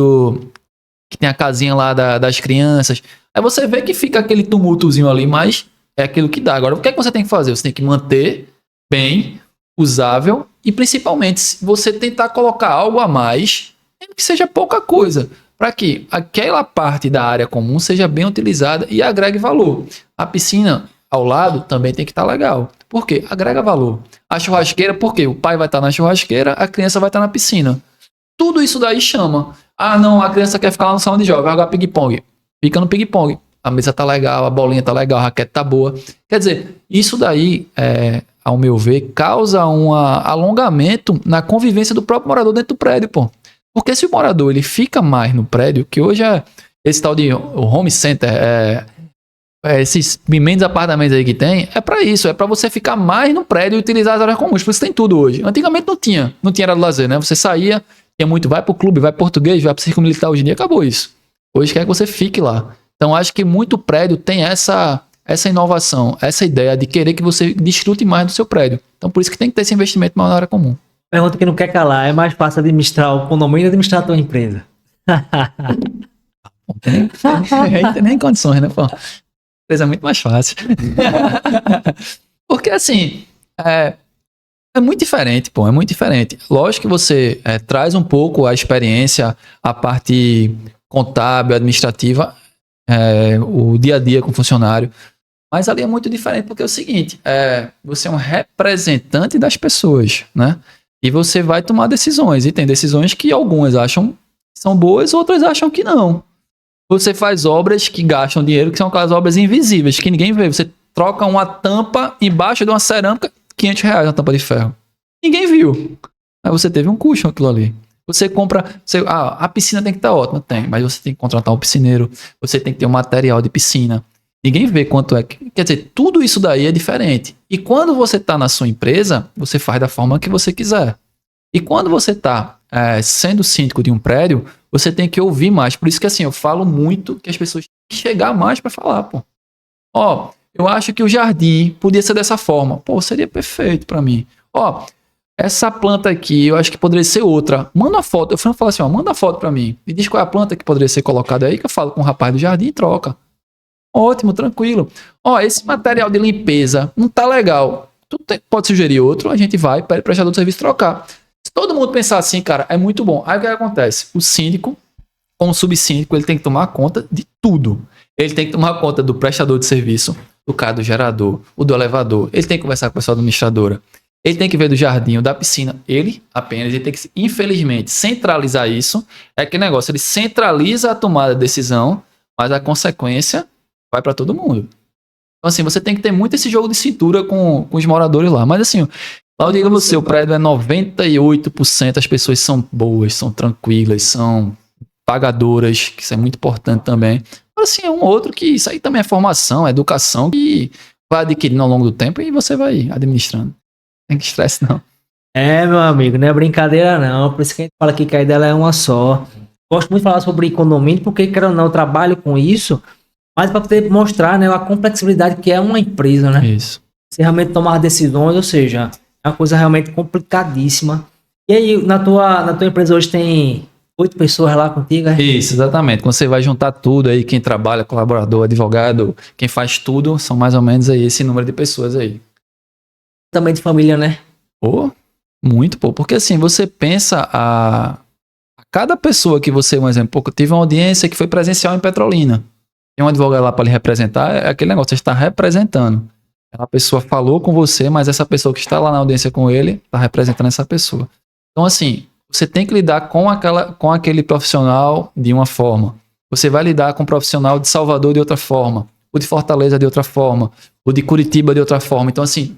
que tem a casinha lá das crianças. Aí você vê que fica aquele tumultozinho ali, mas é aquilo que dá. Agora, o que é que você tem que fazer? Você tem que manter bem, usável e principalmente você tentar colocar algo a mais, mesmo que seja pouca coisa, para que aquela parte da área comum seja bem utilizada e agregue valor. A piscina ao lado também tem que estar legal. Por quê? Agrega valor. A churrasqueira, por quê? O pai vai estar na churrasqueira, a criança vai estar na piscina. Tudo isso daí chama. Ah, não, a criança quer ficar lá no salão de jogos, vai jogar ping-pong. Fica no ping-pong. A mesa tá legal, a bolinha tá legal, a raquete tá boa. Quer dizer, isso daí, ao meu ver, causa um alongamento na convivência do próprio morador dentro do prédio, pô. Porque se o morador ele fica mais no prédio, que hoje é esse tal de home center, esses imensos apartamentos aí que tem, é pra isso, é pra você ficar mais no prédio e utilizar as áreas comuns. Por isso tem tudo hoje. Antigamente não tinha área de lazer, né? Você saía, tinha muito, vai pro clube, vai pro português, vai pro circo militar, hoje em dia acabou isso. Hoje quer que você fique lá. Então acho que muito prédio tem essa inovação, essa ideia de querer que você desfrute mais do seu prédio. Então por isso que tem que ter esse investimento maior na área comum. Pergunta que não quer calar, é mais fácil administrar o condomínio ou administrar a tua empresa? Não tem nem condições, né, pô? Coisa muito mais fácil. Porque assim, é muito diferente, pô, é muito diferente. Lógico que você traz um pouco a experiência, a parte contábil, administrativa, o dia a dia com o funcionário, mas ali é muito diferente porque é o seguinte, você é um representante das pessoas, né? E você vai tomar decisões, e tem decisões que algumas acham que são boas, outras acham que não. Você faz obras que gastam dinheiro, que são aquelas obras invisíveis, que ninguém vê. Você troca uma tampa embaixo de uma cerâmica, R$500 na tampa de ferro. Ninguém viu. Aí você teve um custo com aquilo ali. Você compra... a piscina tem que estar ótima. Tem, mas você tem que contratar um piscineiro. Você tem que ter um material de piscina. Ninguém vê quanto é. Quer dizer, tudo isso daí é diferente. E quando você está na sua empresa, você faz da forma que você quiser. E quando você está sendo síndico de um prédio, você tem que ouvir mais. Por isso que assim, eu falo muito que as pessoas têm que chegar mais para falar, pô. Ó, eu acho que o jardim podia ser dessa forma. Pô, seria perfeito para mim. Ó, essa planta aqui, eu acho que poderia ser outra. Manda uma foto. Eu falo assim, ó, manda uma foto para mim. E diz qual é a planta que poderia ser colocada aí, que eu falo com o rapaz do jardim e troca. Ótimo, tranquilo. Ó, esse material de limpeza não tá legal. Tu pode sugerir outro, a gente vai, pede prestador de serviço trocar. Se todo mundo pensar assim, cara, é muito bom. Aí o que acontece? O síndico, como subsíndico, ele tem que tomar conta de tudo. Ele tem que tomar conta do prestador de serviço, do cara do gerador, o do elevador. Ele tem que conversar com a pessoa administradora. Ele tem que ver do jardim, da piscina. Ele apenas, ele tem que, infelizmente, centralizar isso. É aquele negócio, ele centraliza a tomada de decisão, mas a consequência vai para todo mundo. Então, assim, você tem que ter muito esse jogo de cintura com os moradores lá. Mas, assim, lá eu digo a você, o prédio é 98%, as pessoas são boas, são tranquilas, são pagadoras, que isso é muito importante também. Mas, assim, é um outro que isso aí também é formação, é educação, que vai adquirindo ao longo do tempo e você vai administrando. Não tem que estresse, não. Meu amigo, não é brincadeira não, por isso que a gente fala aqui que a ideia é uma só. Gosto muito de falar sobre condomínio, porque, quero ou não, eu trabalho com isso, mas para poder mostrar, né, a complexidade que é uma empresa, né? Isso. Você realmente tomar decisões, ou seja, é uma coisa realmente complicadíssima. E aí, na tua empresa hoje tem 8 pessoas lá contigo, é? Isso, exatamente. Quando você vai juntar tudo aí, quem trabalha, colaborador, advogado, quem faz tudo, são mais ou menos aí esse número de pessoas aí. Também de família, né? Pô, muito, pô. Porque assim, você pensa a cada pessoa que você, um exemplo, eu tive uma audiência que foi presencial em Petrolina. Tem um advogado lá para lhe representar, é aquele negócio, você está representando. A pessoa falou com você, mas essa pessoa que está lá na audiência com ele, está representando essa pessoa. Então assim, você tem que lidar com aquele profissional de uma forma. Você vai lidar com o profissional de Salvador de outra forma, o de Fortaleza de outra forma, o de Curitiba de outra forma. Então assim,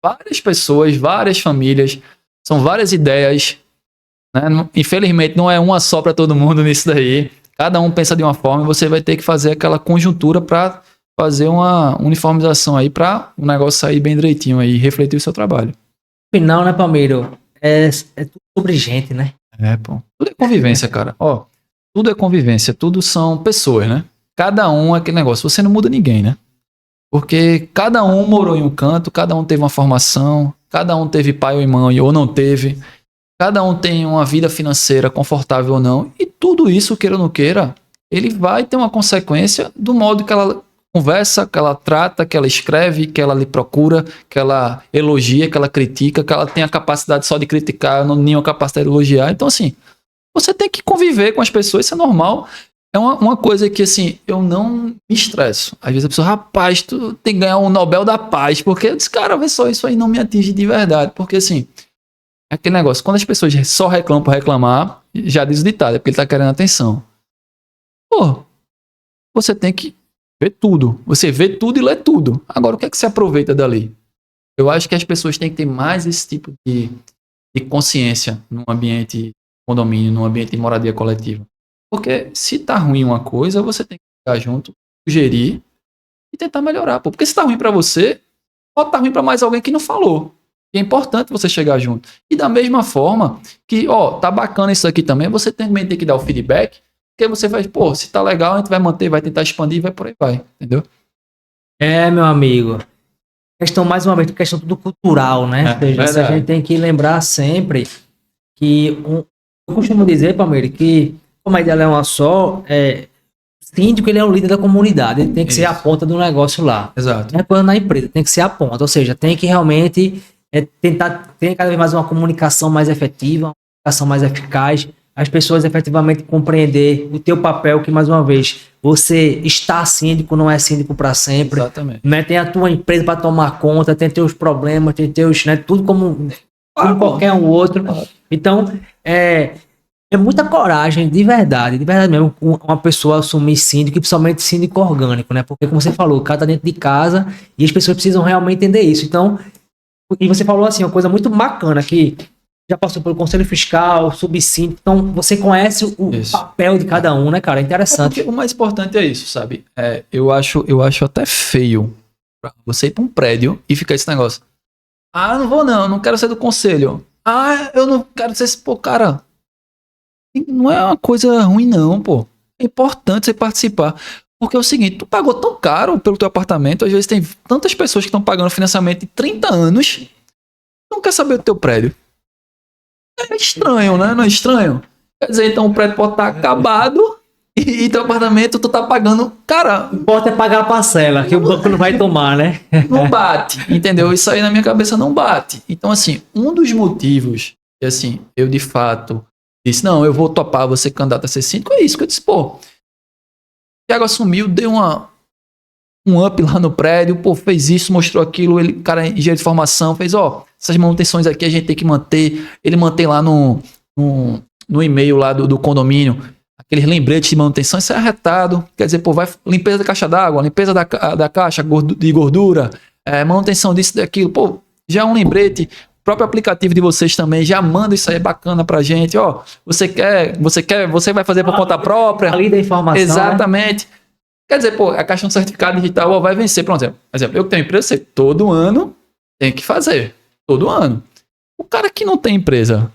várias pessoas, várias famílias, são várias ideias, né? Infelizmente não é uma só para todo mundo nisso daí. Cada um pensa de uma forma e você vai ter que fazer aquela conjuntura para fazer uma uniformização aí para o negócio sair bem direitinho aí e refletir o seu trabalho. Final, né, Palmeiro? É tudo sobre gente, né? Pô. Tudo é convivência, cara. Ó, tudo é convivência, tudo são pessoas, né? cada um é aquele negócio, você não muda ninguém, né? Porque cada um morou em um canto, cada um teve uma formação, cada um teve pai ou mãe ou não teve, cada um tem uma vida financeira confortável ou não, e tudo isso, queira ou não queira, ele vai ter uma consequência do modo que ela conversa, que ela trata, que ela escreve, que ela lhe procura, que ela elogia, que ela critica, que ela tem a capacidade só de criticar, não nenhuma capacidade de elogiar. Então, assim, você tem que conviver com as pessoas, isso é normal. É uma coisa que, assim, eu não me estresso. Às vezes a pessoa, rapaz, tu tem que ganhar um Nobel da Paz, porque eu disse, cara, vê só, isso aí não me atinge de verdade, porque, assim, é aquele negócio, quando as pessoas só reclamam por reclamar, já diz o ditado, é porque ele tá querendo atenção. Pô, você tem que ver tudo. Você vê tudo e lê tudo. Agora, o que é que você aproveita dali? Eu acho que as pessoas têm que ter mais esse tipo de consciência num ambiente de condomínio, num ambiente de moradia coletiva. Porque se tá ruim uma coisa, você tem que ficar junto, sugerir e tentar melhorar. Pô. Porque se tá ruim pra você, pode tá ruim pra mais alguém que não falou. E é importante você chegar junto. E da mesma forma que, ó, tá bacana isso aqui também, você também tem que dar o feedback, porque você vai, pô, se tá legal, a gente vai manter, vai tentar expandir, vai por aí vai, entendeu? Meu amigo. Questão, mais uma vez, questão tudo cultural, né? Ou seja, verdade. a gente tem que lembrar sempre que eu costumo dizer, Palmeiras, que como a ideia é uma só, síndico ele é o líder da comunidade, ele tem que ser a Isso. ponta do negócio lá. Exato. Não é coisa na empresa, tem que ser a ponta, ou seja, tem que realmente tentar ter cada vez mais uma comunicação mais efetiva, uma comunicação mais eficaz, as pessoas efetivamente compreender o teu papel, que mais uma vez, você está síndico, não é síndico para sempre. Exatamente. Né? Tem a tua empresa para tomar conta, tem teus problemas, tem teus, né? Tudo como qualquer um outro. Então, é muita coragem, de verdade mesmo, uma pessoa assumir síndico, e principalmente síndico orgânico, né? Porque, como você falou, o cara tá dentro de casa e as pessoas precisam realmente entender isso. Então, e você falou assim, uma coisa muito bacana, que já passou pelo Conselho Fiscal, subsíndico, então você conhece o Isso. papel de cada um, né, cara? É interessante. Porque o mais importante é isso, sabe? Eu acho até feio pra você ir pra um prédio e ficar esse negócio. Ah, não vou não quero ser do conselho. Ah, eu não quero ser esse, pô, cara. Não é uma coisa ruim não, pô. É importante você participar. Porque é o seguinte, tu pagou tão caro pelo teu apartamento, às vezes tem tantas pessoas que estão pagando financiamento de 30 anos, não quer saber do teu prédio. É estranho, né? Não é estranho? Quer dizer, então o prédio pode estar acabado e teu apartamento tu tá pagando. Cara, O que importa é pagar a parcela, que o banco não vai tomar, né? não bate, entendeu? Isso aí na minha cabeça não bate. Então, assim, um dos motivos que, assim, eu de fato disse, não, eu vou topar você candidato a ser síndico, é isso que eu disse, pô. O Thiago assumiu, deu um up lá no prédio, pô, fez isso, mostrou aquilo, ele, cara, engenheiro de formação, fez, ó, essas manutenções aqui a gente tem que manter, ele mantém lá no e-mail lá do condomínio, aqueles lembretes de manutenção, isso é arretado, quer dizer, pô, vai limpeza da caixa d'água, limpeza da caixa de gordura, manutenção disso, daquilo, pô, já é um lembrete, o próprio aplicativo de vocês também já manda isso aí bacana pra gente, ó, você vai fazer por conta própria. Ali da informação, Exatamente. Né? Quer dizer, pô, a caixa de certificado digital ó, vai vencer, por exemplo, eu que tenho empresa, todo ano tem que fazer, todo ano. O cara que não tem empresa,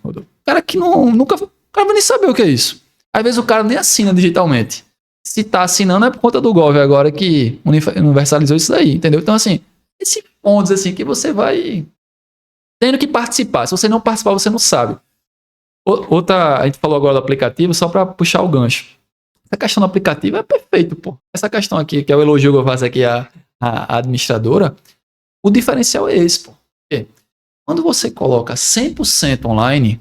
o cara que nunca, o cara vai nem saber o que é isso. Às vezes o cara nem assina digitalmente. Se tá assinando é por conta do Gov agora que universalizou isso daí, entendeu? Então, assim, esses pontos assim que você vai tendo que participar. Se você não participar, você não sabe. Outra, a gente falou agora do aplicativo, só para puxar o gancho. Essa questão do aplicativo é perfeito, pô. Essa questão aqui, que é o elogio que eu faço aqui à administradora, o diferencial é esse, pô. Porque quando você coloca 100% online,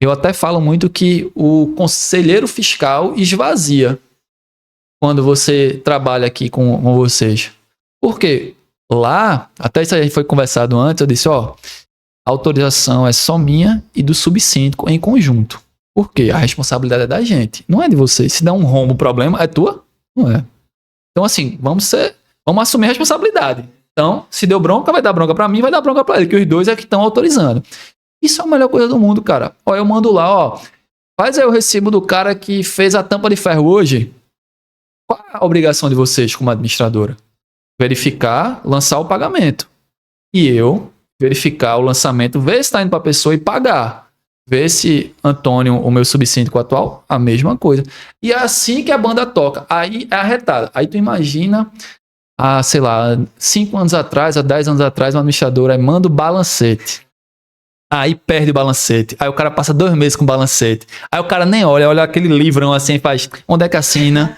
eu até falo muito que o conselheiro fiscal esvazia quando você trabalha aqui com vocês. Por quê? Lá, até isso aí foi conversado antes, eu disse, ó, a autorização é só minha e do subsíndico em conjunto. Por quê? A responsabilidade é da gente, não é de vocês. Se der um rombo, o problema é tua? Não é. Então, assim, vamos assumir a responsabilidade. Então, se deu bronca, vai dar bronca pra mim, vai dar bronca pra ele, que os dois é que estão autorizando. Isso é a melhor coisa do mundo, cara. Ó, eu mando lá, ó, faz aí o recibo do cara que fez a tampa de ferro hoje. Qual é a obrigação de vocês como administradora? Verificar, lançar o pagamento. E eu verificar o lançamento, ver se está indo para a pessoa e pagar. Vê se Antônio, o meu subsíndico atual, a mesma coisa. E é assim que a banda toca. Aí é arretada. Aí tu imagina, sei lá, 5 anos atrás, há 10 anos atrás, uma administradora aí manda o balancete. Aí perde o balancete. Aí o cara passa 2 meses com o balancete. Aí o cara nem olha aquele livrão assim e faz, onde é que assina?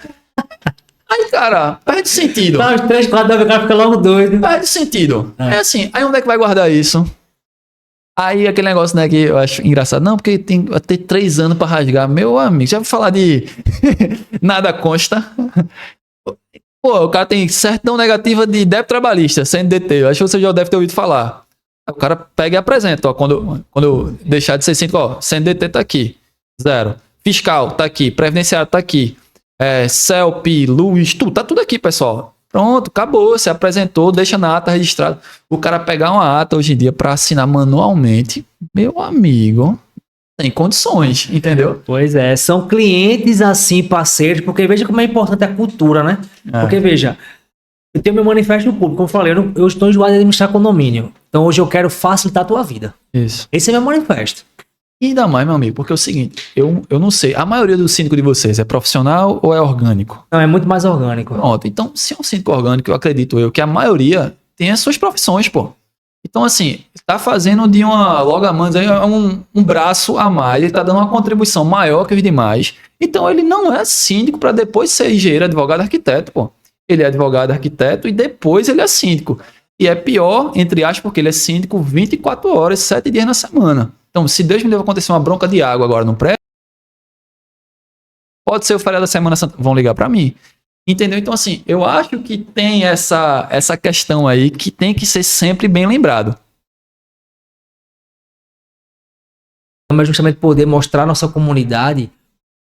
Aí, cara, perde sentido. Tá, os 3, 4 da o cara fica logo doido. Perde sentido. É assim, aí onde é que vai guardar isso? Aí aquele negócio, né, que eu acho engraçado. Não, porque vai ter 3 anos pra rasgar. Meu amigo, já vou falar de nada consta. Pô, o cara tem certidão negativa de débito trabalhista, CNDT. Eu acho que você já deve ter ouvido falar. O cara pega e apresenta, ó, quando eu deixar de ser síndico, ó, CNDT tá aqui, 0. Fiscal tá aqui, previdenciário tá aqui, CELP, luz, tá tudo aqui, pessoal. Pronto, acabou, você apresentou, deixa na ata registrado. O cara pegar uma ata hoje em dia para assinar manualmente, meu amigo, tem condições, entendeu? Pois é, são clientes assim, parceiros, porque veja como é importante a cultura, né? Porque veja, eu tenho meu manifesto no público, como eu falei, eu estou enjoado de administrar condomínio. Então hoje eu quero facilitar a tua vida. Isso. Esse é meu manifesto. E ainda mais, meu amigo, porque é o seguinte, eu não sei, a maioria do síndico de vocês é profissional ou é orgânico? Não, é muito mais orgânico. Pronto, então se é um síndico orgânico, eu acredito que a maioria tem as suas profissões, pô. Então assim, tá fazendo de uma logo a mãos aí um braço a mais, ele tá dando uma contribuição maior que os demais. Então ele não é síndico para depois ser engenheiro, advogado, arquiteto, pô. Ele é advogado, arquiteto e depois ele é síndico. E é pior, entre aspas, porque ele é síndico 24 horas, 7 dias na semana. Então, se Deus me deve acontecer uma bronca de água agora no prédio, pode ser o feriado da Semana Santa, vão ligar para mim. Entendeu? Então, assim, eu acho que tem essa questão aí que tem que ser sempre bem lembrado. Mas justamente poder mostrar à nossa comunidade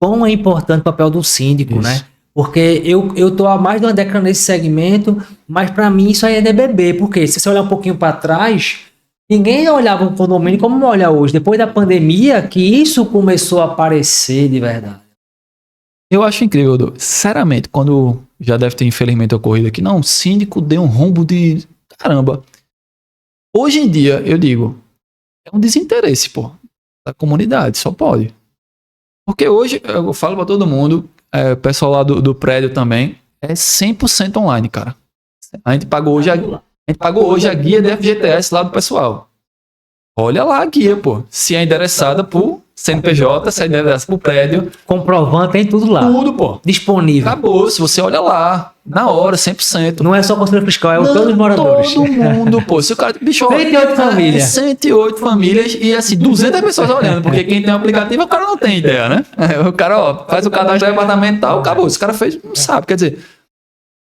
quão é importante o papel do síndico, Isso. né? Porque eu tô há mais de uma década nesse segmento, mas para mim isso ainda é bebê. Porque se você olhar um pouquinho para trás, ninguém olhava o condomínio como olha hoje. Depois da pandemia, que isso começou a aparecer de verdade. Eu acho incrível, Edu. Sinceramente, quando já deve ter infelizmente ocorrido aqui, não, o síndico deu um rombo de caramba. Hoje em dia, eu digo, é um desinteresse, pô, da comunidade, só pode. Porque hoje, eu falo pra todo mundo, o pessoal lá do prédio também, é 100% online, cara. A gente pagou hoje a guia da FGTS lá do pessoal. Olha lá a guia, pô. Se é endereçada por CNPJ, se é endereçada por prédio. Comprovante, tem tudo lá. Tudo, pô. Disponível. Acabou. Se você olha lá, na hora, 100%. Não é só conselheiro fiscal, é todos os moradores. Todo mundo, pô. Se o cara... Bicho, 108 famílias. 108 famílias e, assim, 200 pessoas olhando. Porque quem tem um aplicativo, o cara não tem ideia, né? O cara, ó, faz o cadastro do departamento e tal, acabou. Se o cara fez, não sabe. Quer dizer,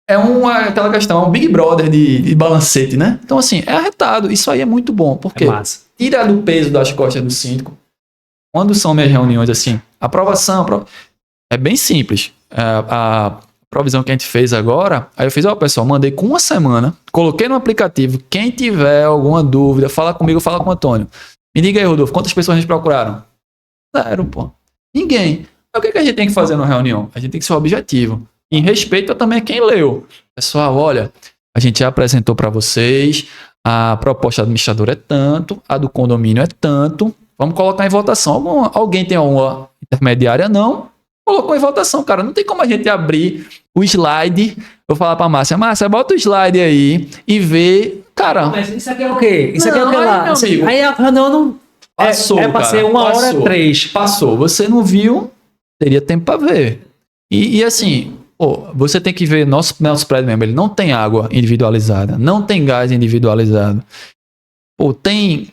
é aquela questão, um Big Brother de balancete, né? Então, assim, é arretado. Isso aí é muito bom. Porque tira do peso das costas do síndico. Quando são minhas reuniões, assim, aprovação, é bem simples. A provisão que a gente fez agora, aí eu fiz, ó, pessoal, mandei com uma semana, coloquei no aplicativo, quem tiver alguma dúvida, fala comigo, fala com o Antônio. Me diga aí, Rodolfo, quantas pessoas a gente procuraram? 0, pô. Ninguém. Então, o que a gente tem que fazer na reunião? A gente tem que ser objetivo. Em respeito também a quem leu. Pessoal, olha, a gente já apresentou para vocês, a proposta do administrador é tanto, a do condomínio é tanto, vamos colocar em votação. Alguém tem alguma intermediária? Não. Colocou em votação, cara. Não tem como a gente abrir o slide. Eu vou falar pra Márcia, bota o slide aí e vê. Cara. Mas isso aqui é o quê? Isso aqui é o que aí, lá? meu amigo, aí a reunião não. Passou. É pra ser 1h03. Passou. Você não viu, teria tempo pra ver. E assim, pô, você tem que ver nosso prédio mesmo. Ele não tem água individualizada, não tem gás individualizado. Pô, tem.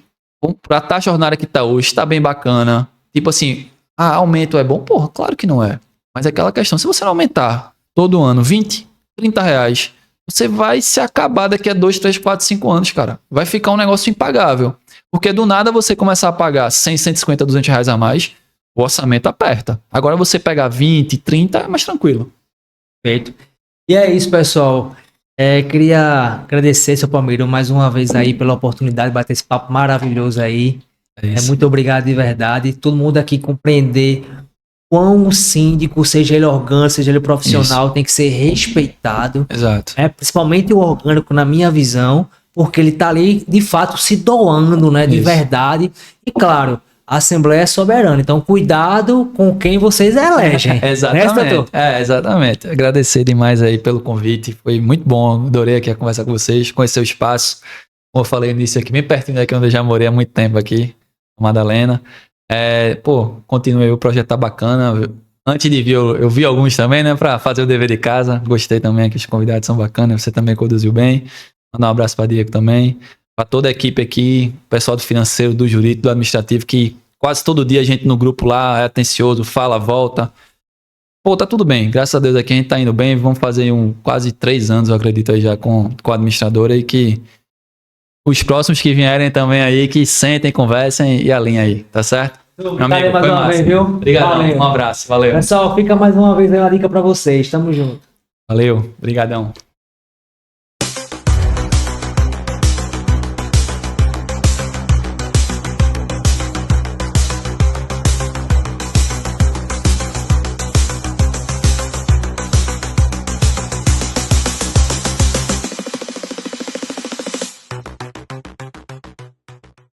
A taxa ordinária que tá hoje tá bem bacana. Tipo assim, aumento é bom? Porra, claro que não é. Mas é aquela questão, se você não aumentar todo ano 20, 30 reais, você vai se acabar daqui a 2, 3, 4, 5 anos, cara. Vai ficar um negócio impagável. Porque do nada você começar a pagar 100, 150, 200 reais a mais, o orçamento aperta. Agora você pegar 20, 30, é mais tranquilo. Perfeito. E é isso, pessoal. Queria agradecer, seu Palmeiro, mais uma vez aí pela oportunidade de bater esse papo maravilhoso aí. Muito obrigado de verdade. Todo mundo aqui compreender quão o síndico, seja ele orgânico, seja ele profissional, tem que ser respeitado. Exato. Principalmente o orgânico, na minha visão, porque ele tá ali, de fato, se doando, né, de verdade. E claro, a Assembleia é soberana. Então, cuidado com quem vocês elegem. Exatamente. Exatamente. Agradecer demais aí pelo convite. Foi muito bom. Adorei aqui a conversa com vocês, conhecer o espaço. Como eu falei no início aqui, bem pertinho daqui onde eu já morei há muito tempo aqui, Madalena. Continuei, o projeto tá bacana. Antes de vir, eu vi alguns também, né, pra fazer o dever de casa. Gostei também, que os convidados são bacanas. Você também conduziu bem. Mandar um abraço pra Diego também. Pra toda a equipe aqui, pessoal do financeiro, do jurídico, do administrativo, que quase todo dia a gente no grupo lá é atencioso, fala, volta. Pô, tá tudo bem. Graças a Deus aqui a gente tá indo bem. Vamos fazer quase 3 anos, eu acredito, aí já com a administradora, e que os próximos que vierem também aí, que sentem, conversem e alinhem aí, tá certo? Meu amigo, mais uma vez, viu? Obrigado, um abraço, valeu. Pessoal, fica mais uma vez aí a dica pra vocês. Tamo junto. Valeu, brigadão.